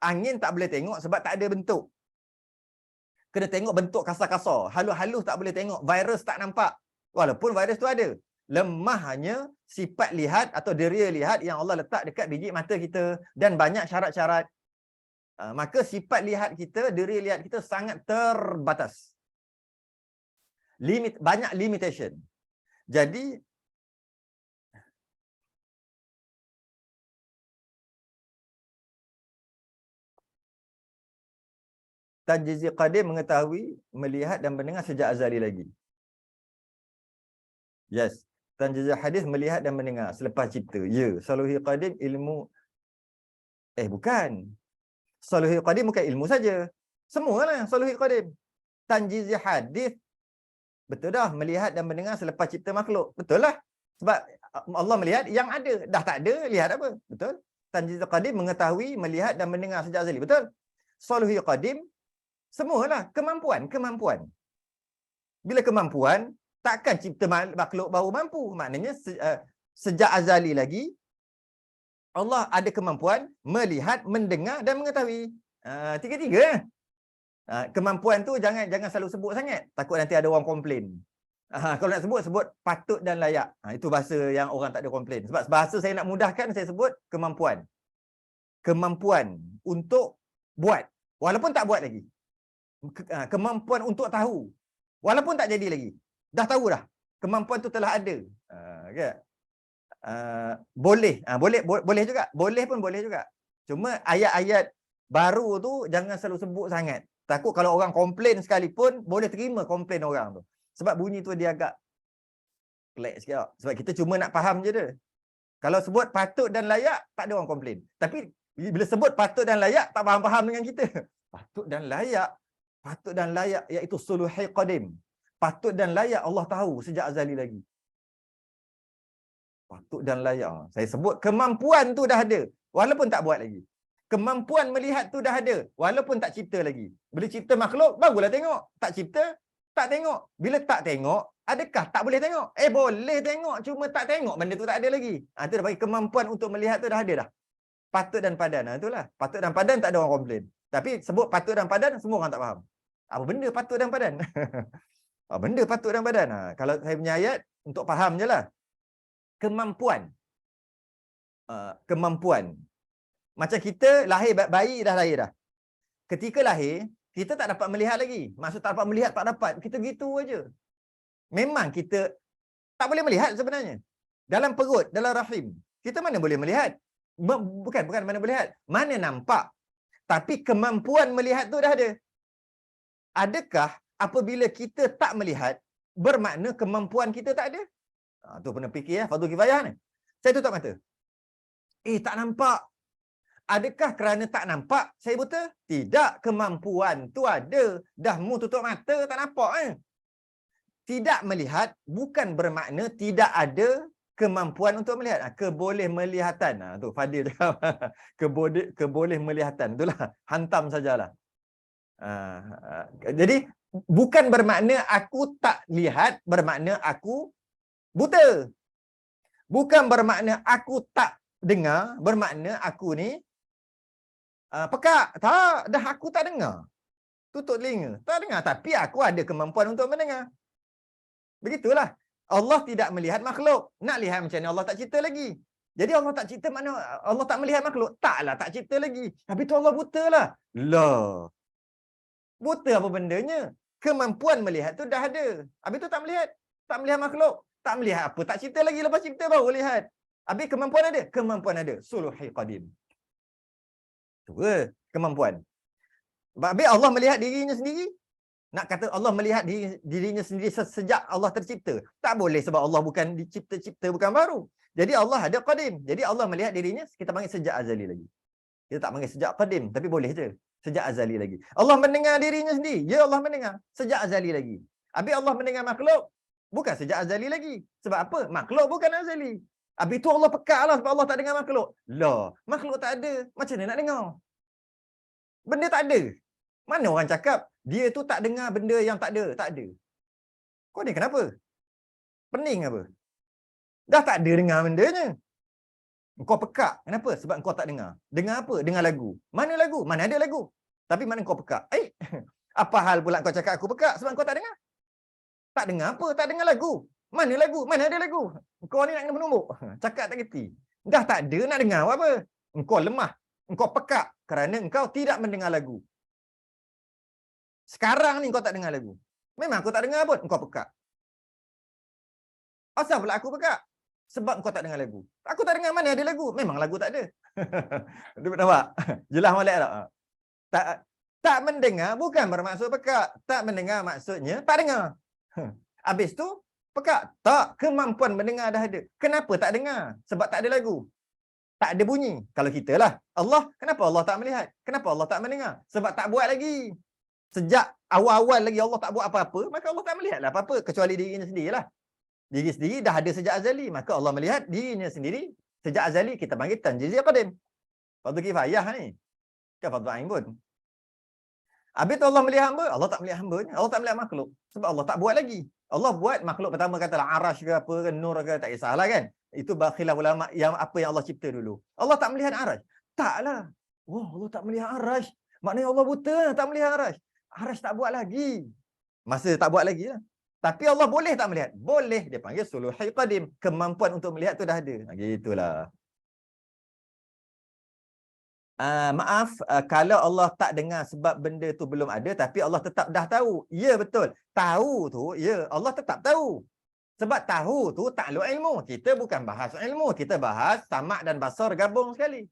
Angin tak boleh tengok sebab tak ada bentuk. Kena tengok bentuk kasar-kasar. Halus-halus tak boleh tengok. Virus tak nampak. Walaupun virus tu ada. Lemah hanya sifat lihat atau deria lihat yang Allah letak dekat biji mata kita. Dan banyak syarat-syarat. Maka sifat lihat kita, deria lihat kita sangat terbatas. Banyak limitation. Jadi, tanjizi qadim mengetahui, melihat dan mendengar sejak azali lagi. Yes. Tanjizi hadis melihat dan mendengar selepas cipta. Ya. Soluhi qadim ilmu. Bukan. Soluhi qadim bukan ilmu saja. Semualah soluhi qadim. Tanjizi hadis, betul dah, melihat dan mendengar selepas cipta makhluk. Betul lah. Sebab Allah melihat yang ada. Dah tak ada, lihat apa? Betul. Tanjizi qadim, mengetahui, melihat dan mendengar sejak azali. Betul. Soluhi qadim, semualah kemampuan. Bila kemampuan, takkan cipta makhluk baru mampu. Maknanya sejak azali lagi, Allah ada kemampuan melihat, mendengar dan mengetahui. Tiga-tiga. Kemampuan tu jangan selalu sebut sangat. Takut nanti ada orang komplain. Kalau nak sebut patut dan layak. Itu bahasa yang orang tak ada komplain. Sebab bahasa saya nak mudahkan, saya sebut kemampuan. Kemampuan untuk buat, walaupun tak buat lagi. Kemampuan untuk tahu, walaupun tak jadi lagi. Dah tahu dah. Kemampuan tu telah ada. Okay. Boleh juga. Boleh pun boleh juga. Cuma ayat-ayat baru tu jangan selalu sebut sangat. Takut kalau orang komplain sekalipun, boleh terima komplain orang tu. Sebab bunyi tu dia agak pelik sikit. Sebab kita cuma nak faham je dia. Kalau sebut patut dan layak, tak ada orang komplain. Tapi bila sebut patut dan layak, tak faham-faham dengan kita. Patut dan layak iaitu suluhi qadim. Patut dan layak Allah tahu sejak azali lagi. Patut dan layak. Saya sebut kemampuan tu dah ada, walaupun tak buat lagi. Kemampuan melihat tu dah ada, walaupun tak cipta lagi. Bila cipta makhluk, barulah tengok. Tak cipta, tak tengok. Bila tak tengok, adakah tak boleh tengok? Boleh tengok, cuma tak tengok, benda tu tak ada lagi. Itu dah bagi kemampuan untuk melihat tu dah ada dah. Patut dan padan. Itulah. Patut dan padan tak ada orang komplain. Tapi sebut patut dan padan, semua orang tak faham. Apa benda patut dan padan? Benda patut dan padan. Kalau saya punya ayat, untuk faham je lah. Kemampuan. Macam kita lahir, bayi dah lahir dah. Ketika lahir, kita tak dapat melihat lagi. Maksud tak dapat melihat, tak dapat. Kita gitu aja. Memang kita tak boleh melihat sebenarnya. Dalam perut, dalam rahim, kita mana boleh melihat? Bukan mana boleh lihat. Mana nampak. Tapi kemampuan melihat tu dah ada. Adakah apabila kita tak melihat, bermakna kemampuan kita tak ada? Tu pernah fikir ya, fardu kifayah ni. Saya tutup mata. Tak nampak. Adakah kerana tak nampak saya buta? Tidak, kemampuan tu ada. Dah mu tutup mata tak nampak Tidak melihat bukan bermakna tidak ada kemampuan untuk melihat. Keboleh melihatan. Tu Fadil cakap. Keboleh melihatan. Itulah, hantam sajalah. Jadi bukan bermakna aku tak lihat, bermakna aku buta. Bukan bermakna aku tak dengar, bermakna aku ni pekak. Tak, dah aku tak dengar. Tutup telinga, tak dengar. Tapi aku ada kemampuan untuk mendengar. Begitulah. Allah tidak melihat makhluk. Nak lihat macam ni Allah tak cipta lagi. Jadi Allah tak cipta mana Allah tak melihat makhluk? Taklah, tak cipta lagi. Tapi tu Allah buta lah. Lah. Buta apa bendanya? Kemampuan melihat tu dah ada. Habis tu tak melihat. Tak melihat makhluk. Tak melihat apa. Tak cipta lagi. Lepas cipta baru lihat. Habis kemampuan ada? Kemampuan ada. Suluhi qadim. Tu kemampuan. Habis Allah melihat dirinya sendiri. Nak kata Allah melihat dirinya sendiri sejak Allah tercipta. Tak boleh sebab Allah bukan dicipta-cipta, bukan baru. Jadi Allah ada qadim. Jadi Allah melihat dirinya, kita panggil sejak azali lagi. Kita tak panggil sejak qadim, tapi boleh je. Sejak azali lagi. Allah mendengar dirinya sendiri. Ya, Allah mendengar. Sejak azali lagi. Habis Allah mendengar makhluk, bukan sejak azali lagi. Sebab apa? Makhluk bukan azali. Habis tu Allah pekak lah sebab Allah tak dengar makhluk. Lah, makhluk tak ada. Macam mana nak dengar? Benda tak ada. Mana orang cakap, dia tu tak dengar benda yang tak ada. Tak ada. Kau ni kenapa? Pening apa? Dah tak ada dengar bendanya. Kau pekak. Kenapa? Sebab kau tak dengar. Dengar apa? Dengar lagu. Mana lagu? Mana ada lagu? Tapi mana kau pekak? Apa hal pula kau cakap aku pekak sebab kau tak dengar? Tak dengar apa? Tak dengar lagu. Mana lagu? Mana ada lagu? Kau ni nak kena menumbuk. Cakap tak kerti. Dah tak ada nak dengar apa? Engkau lemah. Engkau pekak kerana engkau tidak mendengar lagu. Sekarang ni kau tak dengar lagu. Memang aku tak dengar pun. Engkau pekak. Asal pula aku pekak? Sebab kau tak dengar lagu. Aku tak dengar, mana ada lagu? Memang lagu tak ada. Nampak? Jelas molek tak? Tak mendengar bukan bermaksud pekak. Tak mendengar maksudnya tak dengar. Habis tu pekak. Tak, kemampuan mendengar dah ada. Kenapa tak dengar? Sebab tak ada lagu. tak ada bunyi. Kalau kita lah, Allah, kenapa Allah tak melihat? Kenapa Allah tak mendengar? Sebab tak buat lagi. Sejak awal-awal lagi Allah tak buat apa-apa, maka Allah tak melihatlah apa-apa kecuali dirinya sendirilah. Diri sendiri dah ada sejak azali, maka Allah melihat dirinya sendiri sejak azali. Kita panggil tanjizi qadim. Fardu kifayah ni. Kan fardu ain pun. Habis tu Allah melihat hamba, Allah tak melihat hamba, Allah tak melihat makhluk. Sebab Allah tak buat lagi. Allah buat makhluk pertama katalah arash ke apa ke, nur ke, tak kisahlah kan. Itu khilaf ulama yang apa yang Allah cipta dulu. Allah tak melihat arash. Taklah. Wah, Allah tak melihat arash. Maknanya Allah buta tak melihat arash. Arash tak buat lagi. Masa tak buat lagi lah. Tapi Allah boleh tak melihat? Boleh. Dia panggil suluhi qadim. Kemampuan untuk melihat tu dah ada. Gitulah. Maaf, kalau Allah tak dengar sebab benda tu belum ada, tapi Allah tetap dah tahu. Ya, betul. Tahu tu, ya, Allah tetap tahu. Sebab tahu tu takluk ilmu. Kita bukan bahas ilmu. Kita bahas samak dan basar gabung sekali.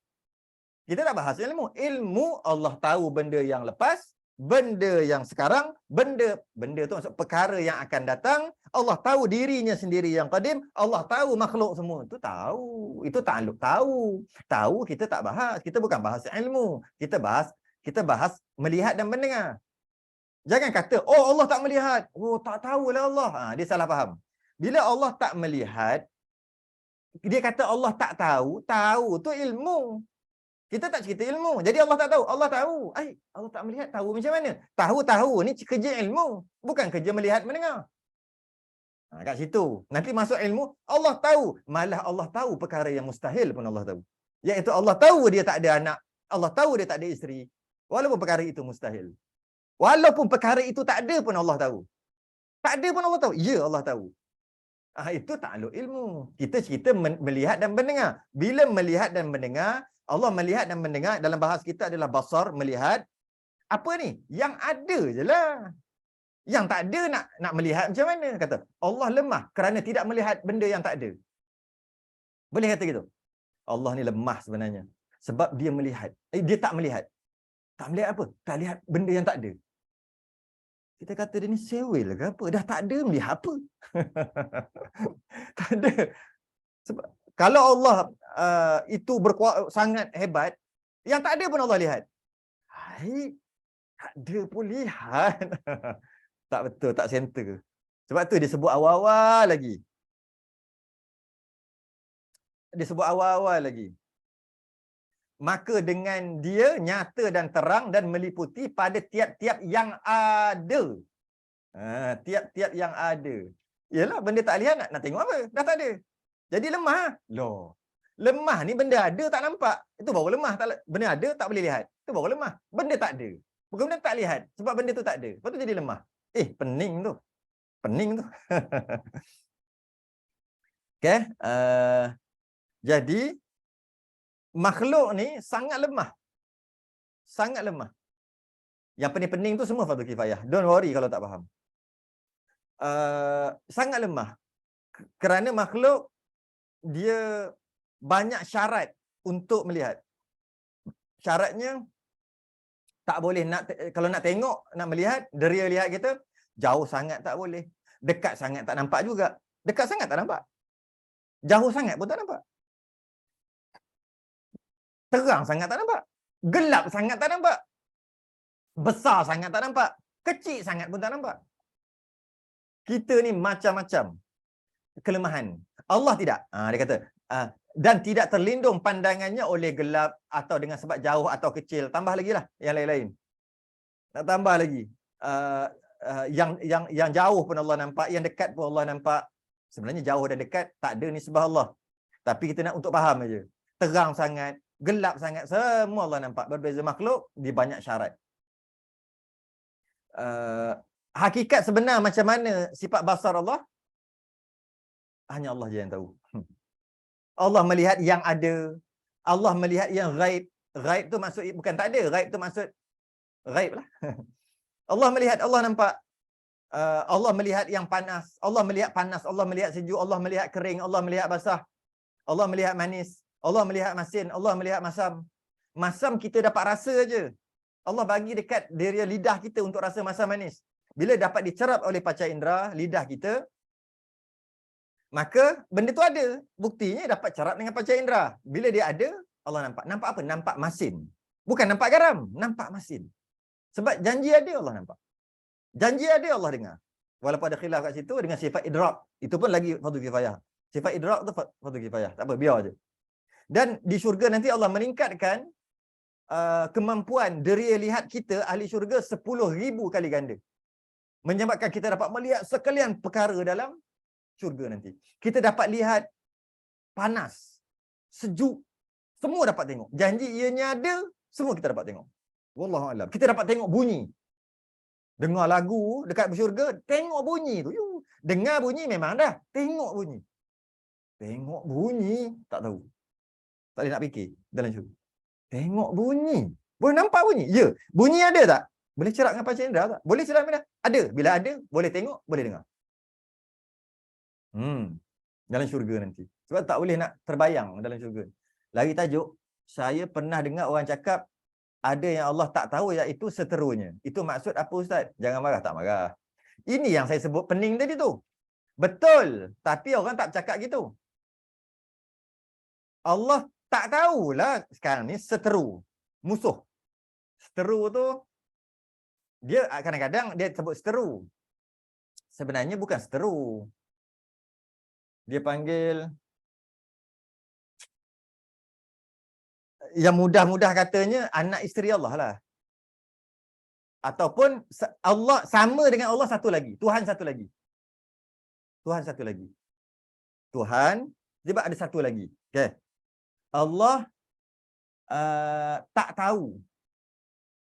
Kita tak bahas ilmu. Ilmu Allah tahu benda yang lepas, benda yang sekarang, benda tu maksud perkara yang akan datang. Allah tahu dirinya sendiri yang qadim. Allah tahu makhluk semua. Itu tahu. Itu takluk tahu. Tahu kita tak bahas. Kita bukan bahas ilmu. Kita bahas melihat dan mendengar. Jangan kata, oh Allah tak melihat. Oh tak tahulah Allah. Dia salah faham. Bila Allah tak melihat, dia kata Allah tak tahu. Tahu tu ilmu. Kita tak cerita ilmu. Jadi Allah tak tahu. Allah tahu. Allah tak melihat. Tahu macam mana? Tahu ni kerja ilmu. Bukan kerja melihat mendengar. Kat situ. Nanti masuk ilmu. Allah tahu. Malah Allah tahu perkara yang mustahil pun Allah tahu. Iaitu Allah tahu dia tak ada anak. Allah tahu dia tak ada isteri. Walaupun perkara itu mustahil. Walaupun perkara itu tak ada pun Allah tahu. Tak ada pun Allah tahu. Ya, Allah tahu. Itu takluk ilmu. Kita cerita melihat dan mendengar. Bila melihat dan mendengar, Allah melihat dan mendengar, dalam bahasa kita adalah basar, melihat. Apa ni? Yang ada je lah. Yang tak ada nak melihat macam mana? Kata, Allah lemah kerana tidak melihat benda yang tak ada. Boleh kata gitu? Allah ni lemah sebenarnya. Sebab dia melihat. Dia tak melihat. Tak melihat apa? Tak lihat benda yang tak ada. Kita kata dia ni sewel ke apa? Dah tak ada, melihat apa? Tak ada. Sebab kalau Allah itu sangat hebat, yang tak ada pun Allah lihat. Tak ada pun lihat. Tak betul, tak center. Sebab tu dia sebut awal-awal lagi. Maka dengan dia nyata dan terang dan meliputi pada tiap-tiap yang ada. Tiap-tiap yang ada. Yalah, benda tak lihat nak tengok apa? Dah tak ada. Jadi lemah. Loh. Lemah ni benda ada tak nampak. Itu baru lemah. Benda ada tak boleh lihat. Itu baru lemah. Benda tak ada. Bukan benda tak lihat. Sebab benda tu tak ada. Lepas tu jadi lemah. Pening tu. Pening tu. Okay. Jadi, makhluk ni sangat lemah. Sangat lemah. Yang pening-pening tu semua fardu kifayah. Don't worry kalau tak faham. Sangat lemah. Kerana makhluk, dia banyak syarat untuk melihat. Syaratnya, tak boleh kalau nak tengok, nak melihat, deria lihat kita, jauh sangat tak boleh. Dekat sangat tak nampak juga. Dekat sangat tak nampak. Jauh sangat pun tak nampak. Terang sangat tak nampak. Gelap sangat tak nampak. Besar sangat tak nampak. Kecil sangat pun tak nampak. Kita ni macam-macam kelemahan. Allah tidak. Dia kata, dan tidak terlindung pandangannya oleh gelap atau dengan sebab jauh atau kecil. Tambah lagi lah yang lain-lain. Nak tambah lagi. Yang jauh pun Allah nampak, yang dekat pun Allah nampak. Sebenarnya jauh dan dekat tak ada nisbah Allah. Tapi kita nak untuk faham aja. Terang sangat, gelap sangat, semua Allah nampak. Berbeza makhluk, dia banyak syarat. Hakikat sebenar macam mana sifat basar Allah, hanya Allah je yang tahu. Allah melihat yang ada. Allah melihat yang ghaib. Ghaib tu maksud bukan tak ada. Ghaib tu maksud ghaib lah. Allah melihat, Allah nampak. Allah melihat yang panas. Allah melihat panas. Allah melihat sejuk. Allah melihat kering. Allah melihat basah. Allah melihat manis. Allah melihat masin. Allah melihat masam. Masam kita dapat rasa aja. Allah bagi dekat diri lidah kita untuk rasa masam manis. Bila dapat dicerap oleh panca indera, lidah kita, Maka benda tu ada. Buktinya dapat carap dengan panca indera. Bila dia ada, Allah nampak. Nampak apa? Nampak masin. Bukan nampak garam. Nampak masin. Sebab janji ada, Allah nampak. Janji ada, Allah dengar. Walaupun ada khilaf kat situ dengan sifat idrak. Itu pun lagi fardu kifayah. Sifat idrak tu fardu kifayah. Tak apa, biar je. Dan di syurga nanti Allah meningkatkan kemampuan deria lihat kita ahli syurga 10,000 kali ganda. Menyebabkan kita dapat melihat sekalian perkara dalam syurga nanti. Kita dapat lihat panas, sejuk, semua dapat tengok. Janji ianya ada, semua kita dapat tengok. Wallahu a'lam. Kita dapat tengok bunyi. Dengar lagu dekat syurga, tengok bunyi tu. Dengar bunyi memang dah, tengok bunyi. Tengok bunyi, tak tahu. Tak boleh nak fikir dalam syurga. Tengok bunyi. Boleh nampak bunyi? Ya. Bunyi ada tak? Boleh cerak dengan panca indera tak? Boleh cerak dengan ada. Bila ada, boleh tengok, boleh dengar. Dalam syurga nanti. Sebab tak boleh nak terbayang dalam syurga. Lagi tajuk, saya pernah dengar orang cakap ada yang Allah tak tahu iaitu seterunya. Itu maksud apa Ustaz? Jangan marah, tak marah. Ini yang saya sebut pening tadi tu. Betul, tapi orang tak bercakap gitu. Allah tak tahulah sekarang ni seteru, musuh. Seteru tu dia kadang-kadang dia sebut seteru. Sebenarnya bukan seteru. Dia panggil yang mudah-mudah katanya anak isteri Allah lah. Ataupun Allah sama dengan Allah satu lagi. Tuhan satu lagi. Tuhan satu lagi. Tuhan, sebab ada satu lagi. Okay. Allah tak tahu.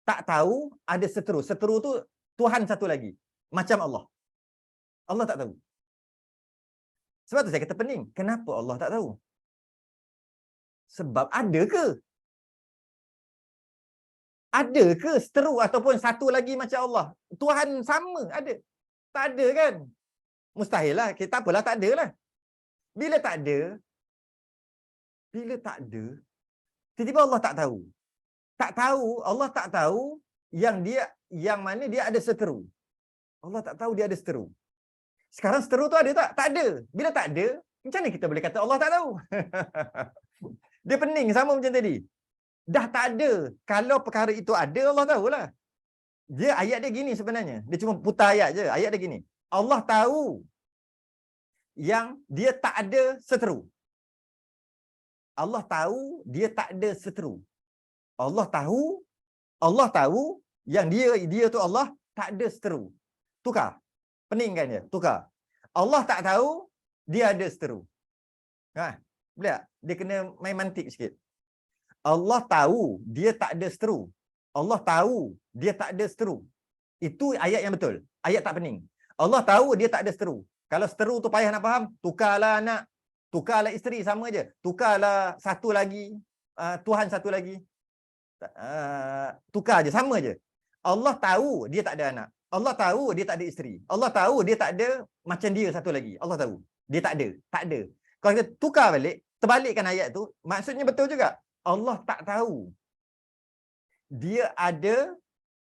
Tak tahu ada seteru. Seteru tu Tuhan satu lagi. Macam Allah. Allah tak tahu. Sebab tu saya kata pening. Kenapa Allah tak tahu? Sebab ada ke? Ada ke seteru ataupun satu lagi macam Allah? Tuhan sama, ada. Tak ada kan? Mustahil lah. Tak apalah, tak ada lah. Bila tak ada, tiba-tiba Allah tak tahu. Tak tahu, Allah tak tahu yang mana dia ada seteru. Allah tak tahu dia ada seteru. Sekarang seteru tu ada tak? Tak ada. Bila tak ada, macam mana kita boleh kata Allah tak tahu? Dia pening sama macam tadi. Dah tak ada. Kalau perkara itu ada, Allah tahulah. Dia ayat dia gini sebenarnya. Dia cuma putar ayat je. Ayat dia gini. Allah tahu yang dia tak ada seteru. Allah tahu dia tak ada seteru. Allah tahu yang dia tu Allah tak ada seteru. Tukar. Pening kan dia? Tukar. Allah tak tahu dia ada seteru. Boleh tak? Dia kena main mantik sikit. Allah tahu dia tak ada seteru. Allah tahu dia tak ada seteru. Itu ayat yang betul. Ayat tak pening. Allah tahu dia tak ada seteru. Kalau seteru tu payah nak faham, tukarlah anak, tukarlah isteri, sama je. Tukarlah satu lagi, Tuhan satu lagi. Tukar je, sama je. Allah tahu dia tak ada anak. Allah tahu dia tak ada isteri. Allah tahu dia tak ada macam dia satu lagi. Allah tahu. Dia tak ada. Tak ada. Kalau kita tukar balik, terbalikkan ayat tu, maksudnya betul juga. Allah tak tahu dia ada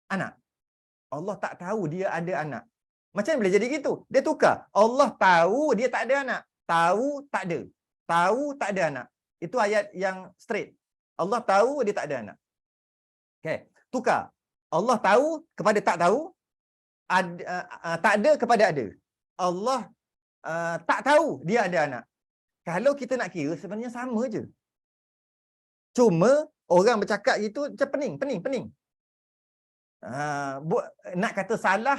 anak. Allah tak tahu dia ada anak. Macam mana boleh jadi gitu? Dia tukar. Allah tahu dia tak ada anak. Tahu tak ada. Tahu tak ada anak. Itu ayat yang straight. Allah tahu dia tak ada anak. Okay. Tukar. Allah tahu kepada tak tahu. Tak ada kepada ada. Allah tak tahu dia ada anak. Kalau kita nak kira, sebenarnya sama je. Cuma orang bercakap gitu macam pening. Nak kata salah,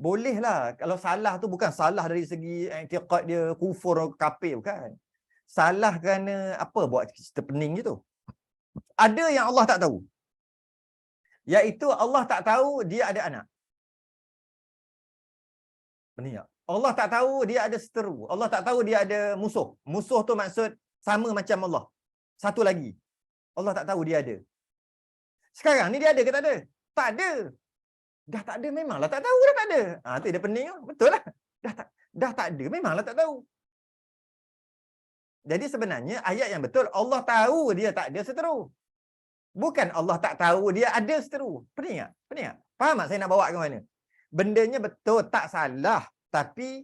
bolehlah. Kalau salah tu bukan salah dari segi i'tiqad dia kufur kafir, bukan. Salah kerana apa buat kita pening gitu. Ada yang Allah tak tahu. Iaitu Allah tak tahu dia ada anak. Pening tak? Allah tak tahu dia ada seteru. Allah tak tahu dia ada musuh. Musuh tu maksud sama macam Allah. Satu lagi. Allah tak tahu dia ada. Sekarang ni dia ada ke tak ada? Tak ada. Dah tak ada, memanglah tak tahu dah tak ada. Tu dia pening. Betul lah. Dah tak ada, memanglah tak tahu. Jadi sebenarnya ayat yang betul, Allah tahu dia tak ada seteru. Bukan Allah tak tahu dia ada seteru. Pening tak? Pening tak? Faham tak saya nak bawa ke mana? Bendanya betul, tak salah. Tapi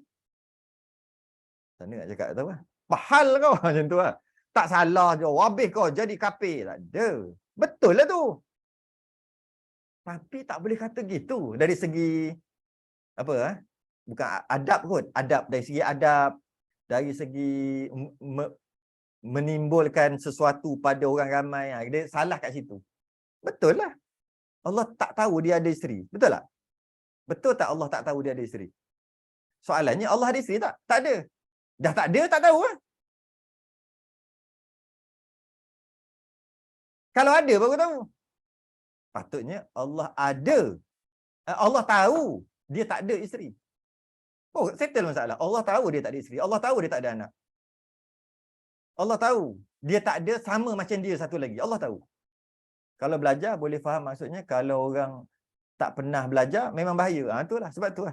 Sana nak cakap tahu lah. Pahal kau macam tu lah. Tak salah je. Habis kau jadi kafir. Tak ada. Betul lah tu. Tapi tak boleh kata gitu. Dari segi apa bukan adab kot. Adab dari segi adab, dari segi menimbulkan sesuatu pada orang ramai. Dia salah kat situ. Betul lah. Allah tak tahu dia ada isteri. Betul tak? Betul tak Allah tak tahu dia ada isteri? Soalannya Allah ada isteri tak? Tak ada. Dah tak ada, tak tahu lah. Kalau ada baru tahu. Patutnya Allah ada. Allah tahu dia tak ada isteri. Oh, settle masalah. Allah tahu dia tak ada isteri. Allah tahu dia tak ada anak. Allah tahu dia tak ada sama macam dia satu lagi. Allah tahu. Kalau belajar boleh faham maksudnya. Kalau orang tak pernah belajar memang bahaya. Itulah sebab tu lah.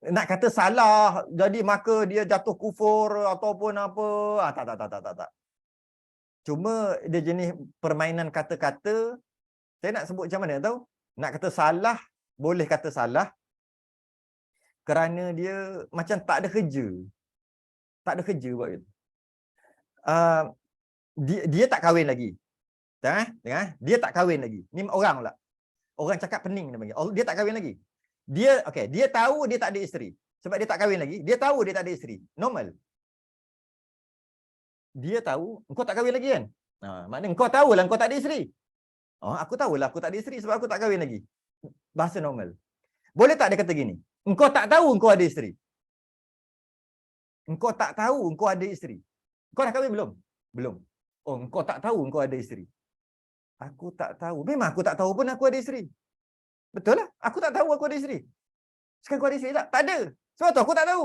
Nak kata salah jadi maka dia jatuh kufur ataupun apa. Tak. Cuma dia jenis permainan kata-kata. Saya nak sebut macam mana tahu? Nak kata salah, boleh kata salah kerana dia macam tak ada kerja. Tak ada kerja buat itu. Dia tak kahwin lagi. Tengah? Dia tak kahwin lagi. Ni orang pula. Orang cakap pening dia panggil. Dia tak kahwin lagi. Dia tahu dia tak ada isteri. Sebab dia tak kahwin lagi, dia tahu dia tak ada isteri. Normal. Dia tahu engkau tak kahwin lagi kan? Maknanya engkau tahulah engkau tak ada isteri. Aku tahulah aku tak ada isteri sebab aku tak kahwin lagi. Bahasa normal. Boleh tak dia kata gini? Engkau tak tahu engkau ada isteri. Engkau tak tahu engkau ada isteri. Engkau dah kahwin belum? Belum. Oh, engkau tak tahu engkau ada isteri. Aku tak tahu. Memang aku tak tahu pun aku ada isteri. Betul lah. Aku tak tahu aku ada isteri. Sekarang kau ada isteri tak? Tak ada. Sebab tu aku tak tahu.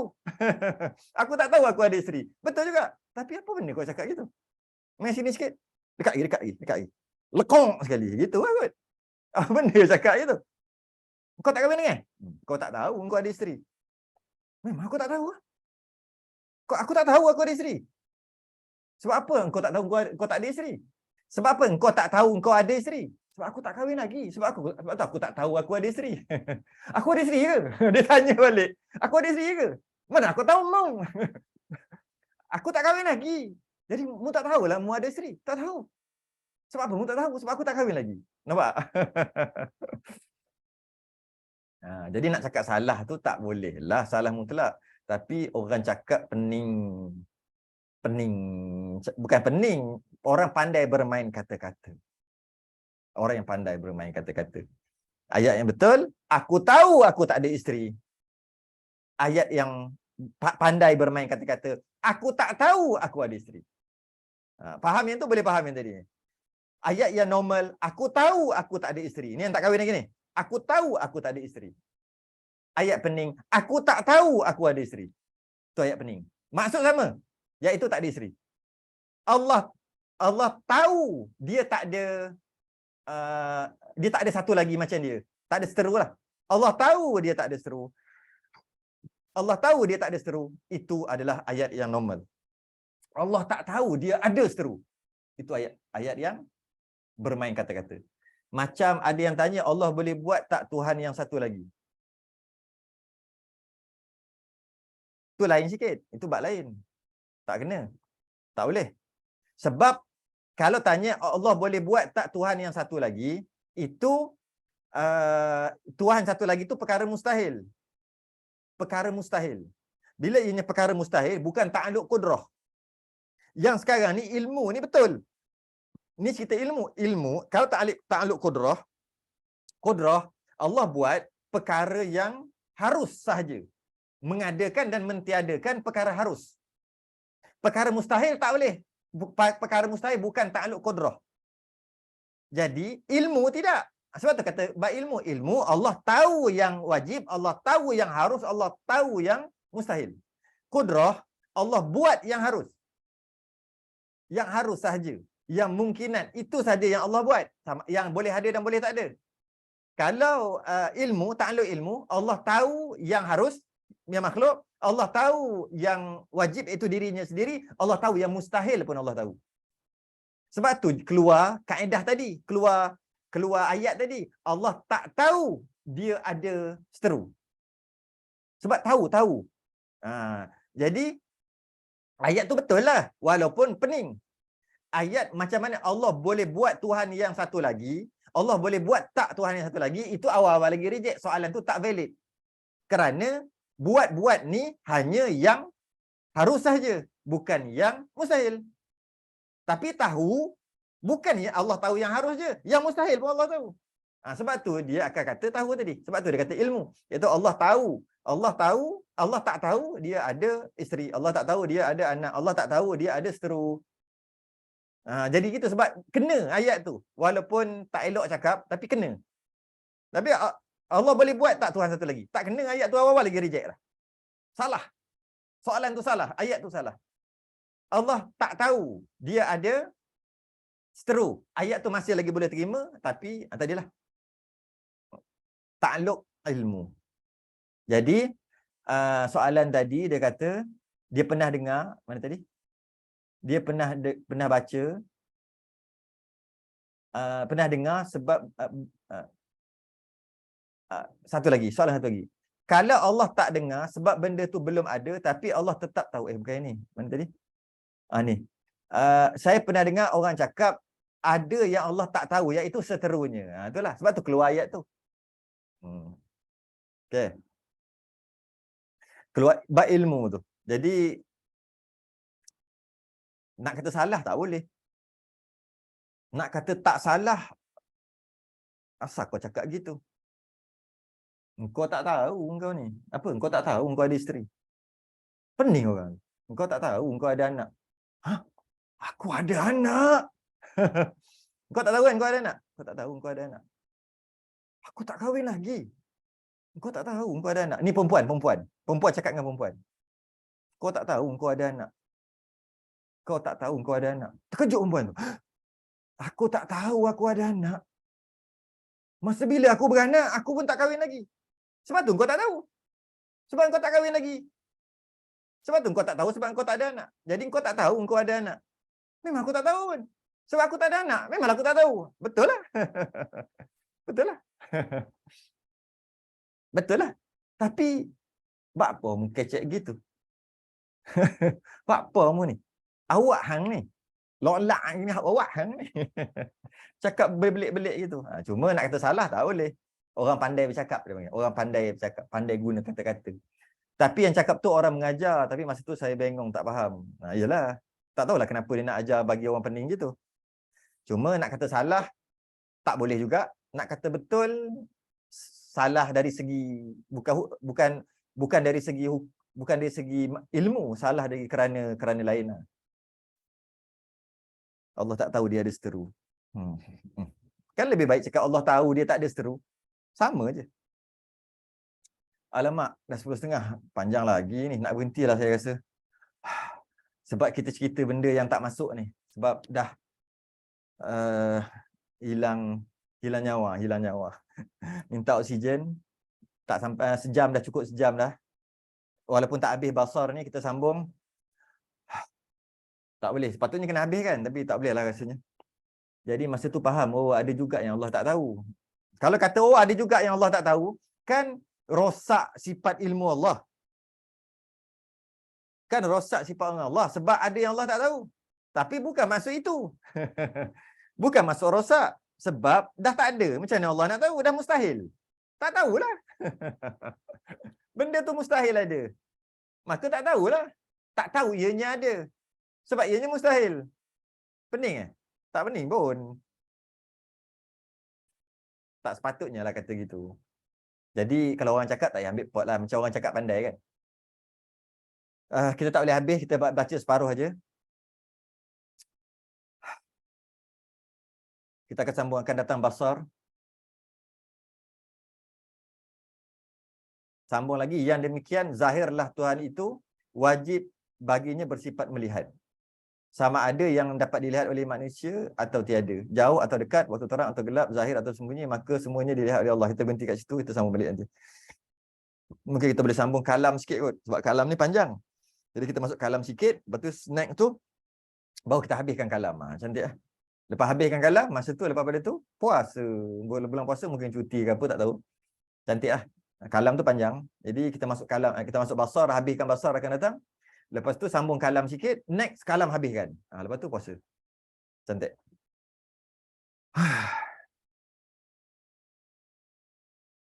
Aku tak tahu aku ada isteri. Betul juga. Tapi apa benda kau cakap gitu? Main sini sikit. Dekat lagi. Lekong sekali. Gitu lah kot. Apa benda kau cakap gitu? Kau tak kahwin dengan? Kau tak tahu kau ada isteri. Memang aku tak tahu. Aku tak tahu aku ada isteri. Sebab apa kau tak tahu kau tak ada isteri? Sebab apa kau tak tahu kau ada isteri? Sebab aku tak kahwin lagi. Sebab aku tak tahu aku ada isteri. Aku ada isteri ke? Dia tanya balik. Aku ada isteri ke? Mana aku tahu mu? Aku tak kahwin lagi. Jadi mu tak tahulah mu ada isteri. Tak tahu. Sebab apa mu tak tahu? Sebab aku tak kahwin lagi. Nampak? Jadi nak cakap salah tu tak boleh lah. Salah mutlak. Tapi orang cakap pening. Bukan pening. Orang pandai bermain kata-kata. Orang yang pandai bermain kata-kata. Ayat yang betul, aku tahu aku tak ada isteri. Ayat yang pandai bermain kata-kata, aku tak tahu aku ada isteri. Faham yang tu boleh faham yang tadi. Ayat yang normal, aku tahu aku tak ada isteri. Ini yang tak kahwin lagi ni. Aku tahu aku tak ada isteri. Ayat pening, aku tak tahu aku ada isteri. Tu ayat pening. Maksud sama, iaitu tak ada isteri. Allah tahu dia tak ada dia tak ada satu lagi macam dia. Tak ada seteru lah. Allah tahu dia tak ada seteru. Allah tahu dia tak ada seteru. Itu adalah ayat yang normal. Allah tak tahu dia ada seteru. Itu ayat yang bermain kata-kata. Macam ada yang tanya, Allah boleh buat tak Tuhan yang satu lagi? Itu lain sikit. Itu bab lain. Tak kena. Tak boleh. Sebab kalau tanya Allah boleh buat tak Tuhan yang satu lagi, itu Tuhan satu lagi itu perkara mustahil. Perkara mustahil. Bila ianya perkara mustahil, bukan ta'aluk kudrah. Yang sekarang ni ilmu ni betul. Ni cerita ilmu. Ilmu, kalau ta'aluk kudrah, Allah buat perkara yang harus sahaja. Mengadakan dan mentiadakan perkara harus. Perkara mustahil tak boleh. Perkara mustahil bukan ta'aluk kudrah. Jadi ilmu tidak. Sebab tu kata bab ilmu Allah tahu yang wajib, Allah tahu yang harus, Allah tahu yang mustahil. Kudrah Allah buat yang harus. Yang harus sahaja. Yang mungkinan itu saja yang Allah buat. Yang boleh ada dan boleh tak ada. Kalau ilmu, ta'aluk ilmu, Allah tahu yang harus, yang makhluk, Allah tahu yang wajib itu dirinya sendiri, Allah tahu yang mustahil pun Allah tahu. Sebab tu keluar kaedah tadi, keluar ayat tadi. Allah tak tahu dia ada seteru. Sebab tahu. Jadi Ayat tu betul lah. Walaupun pening. Ayat macam mana Allah boleh buat Tuhan yang satu lagi, Allah boleh buat tak Tuhan yang satu lagi, itu awal-awal lagi reject. Soalan tu tak valid. Kerana buat-buat ni hanya yang harus saja, bukan yang mustahil. Tapi tahu, bukannya Allah tahu yang harus je. Yang mustahil pun Allah tahu. Sebab tu dia akan kata tahu tadi. Sebab tu dia kata ilmu. Iaitu Allah tahu. Allah tahu, Allah tak tahu dia ada isteri. Allah tak tahu dia ada anak. Allah tak tahu dia ada seteru. Jadi gitu sebab kena ayat tu. Walaupun tak elok cakap, tapi kena. Tapi Allah boleh buat tak Tuhan satu lagi? Tak kena, ayat tu awal-awal lagi reject lah. Salah. Soalan tu salah. Ayat tu salah. Allah tak tahu dia ada seteru. Ayat tu masih lagi boleh terima, tapi tadilah takluk ilmu. Jadi soalan tadi dia kata dia pernah dengar, mana tadi? Dia pernah baca, pernah dengar sebab satu lagi, soalan satu lagi. Kalau Allah tak dengar sebab benda tu belum ada, tapi Allah tetap tahu. Bukan ni. Mana tadi? Ni. Saya pernah dengar orang cakap ada yang Allah tak tahu, iaitu seterunya. Itulah. Sebab tu keluar ayat tu. Okay. Keluar bab ilmu tu. Jadi nak kata salah tak boleh. Nak kata tak salah, asal kau cakap gitu? Engkau tak tahu engkau ni. Apa? Engkau tak tahu engkau ada isteri. Pening orang. Engkau tak tahu engkau ada anak. Hah? Aku ada anak. Engkau tak tahu kan engkau ada anak? Engkau tak tahu engkau ada anak. Aku tak kahwin lagi. Engkau tak tahu engkau ada anak. Ni perempuan. Perempuan cakap dengan perempuan. Kau tak tahu engkau ada anak. Kau tak tahu engkau ada anak. Terkejut perempuan tu. Aku tak tahu aku ada anak. Masa bila aku beranak, aku pun tak kahwin lagi. Sebab tu kau tak tahu. Sebab kau tak kahwin lagi. Sebab tu kau tak tahu sebab kau tak ada anak. Jadi kau tak tahu kau ada anak. Memang aku tak tahu pun. Sebab aku tak ada anak. Memang aku tak tahu. Betul lah. Betul lah. Betul lah. Tapi, buat apa mu kecek gitu? Buat apa mu ni? Awak hang ni. Lolak ni awak hang ni. Cakap berbelik-belik gitu. Cuma nak kata salah tak boleh. Orang pandai bercakap dia panggil. Orang pandai bercakap, pandai guna kata-kata. Tapi yang cakap tu orang mengajar, tapi masa tu saya bengong tak faham. Yalah. Tak tahulah kenapa dia nak ajar bagi orang pening gitu. Cuma nak kata salah tak boleh juga. Nak kata betul salah dari segi bukan dari segi ilmu, salah dari kerana lain lah. Allah tak tahu dia ada seteru. Kan lebih baik cakap Allah tahu dia tak ada seteru. Sama je. Alamak, dah 10.30. Panjang lagi ni. Nak berhentilah saya rasa. Sebab kita cerita benda yang tak masuk ni. Sebab dah hilang nyawa. Minta oksigen. Tak sampai sejam dah, cukup sejam dah. Walaupun tak habis basar ni, kita sambung. Tak boleh. Sepatutnya kena habis kan. Tapi tak boleh lah rasanya. Jadi masa tu faham, oh ada juga yang Allah tak tahu. Kalau kata, oh ada juga yang Allah tak tahu, kan rosak sifat ilmu Allah. Kan rosak sifat Allah. Sebab ada yang Allah tak tahu. Tapi bukan maksud itu. Bukan maksud rosak. Sebab dah tak ada. Macam mana Allah nak tahu? Dah mustahil. Tak tahulah. Benda tu mustahil ada. Maka tak tahulah. Tak tahu ianya ada. Sebab ianya mustahil. Pening eh? Tak pening pun. Tak sepatutnya lah kata gitu. Jadi kalau orang cakap tak payah ambil pot lah. Macam orang cakap pandai kan. Kita tak boleh habis. Kita baca separuh aja. Kita akan sambung, akan datang basar. Sambung lagi. Yang demikian, zahirlah Tuhan itu wajib baginya bersifat melihat. Sama ada yang dapat dilihat oleh manusia atau tiada. Jauh atau dekat, waktu terang atau gelap, zahir atau sembunyi, maka semuanya dilihat oleh Allah. Kita berhenti kat situ, kita sambung balik nanti. Mungkin kita boleh sambung kalam sikit kot. Sebab kalam ni panjang. Jadi kita masuk kalam sikit, lepas tu snack tu, baru kita habiskan kalam. Cantik lah. Lepas habiskan kalam, masa tu, lepas pada tu, puasa. Bulan puasa mungkin cuti ke apa, tak tahu. Cantik lah. Kalam tu panjang. Jadi kita masuk kalam, kita masuk basar, habiskan basar akan datang. Lepas tu sambung kalam sikit, next kalam habiskan. Lepas tu puasa. Cantik.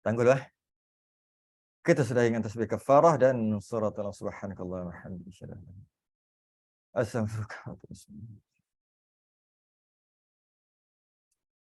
Tanggul lah. Kita sudah ingat tasbih kafarah dan surat Allah subhanakallah wa hamdika. Assalamualaikum warahmatullahi wabarakatuh.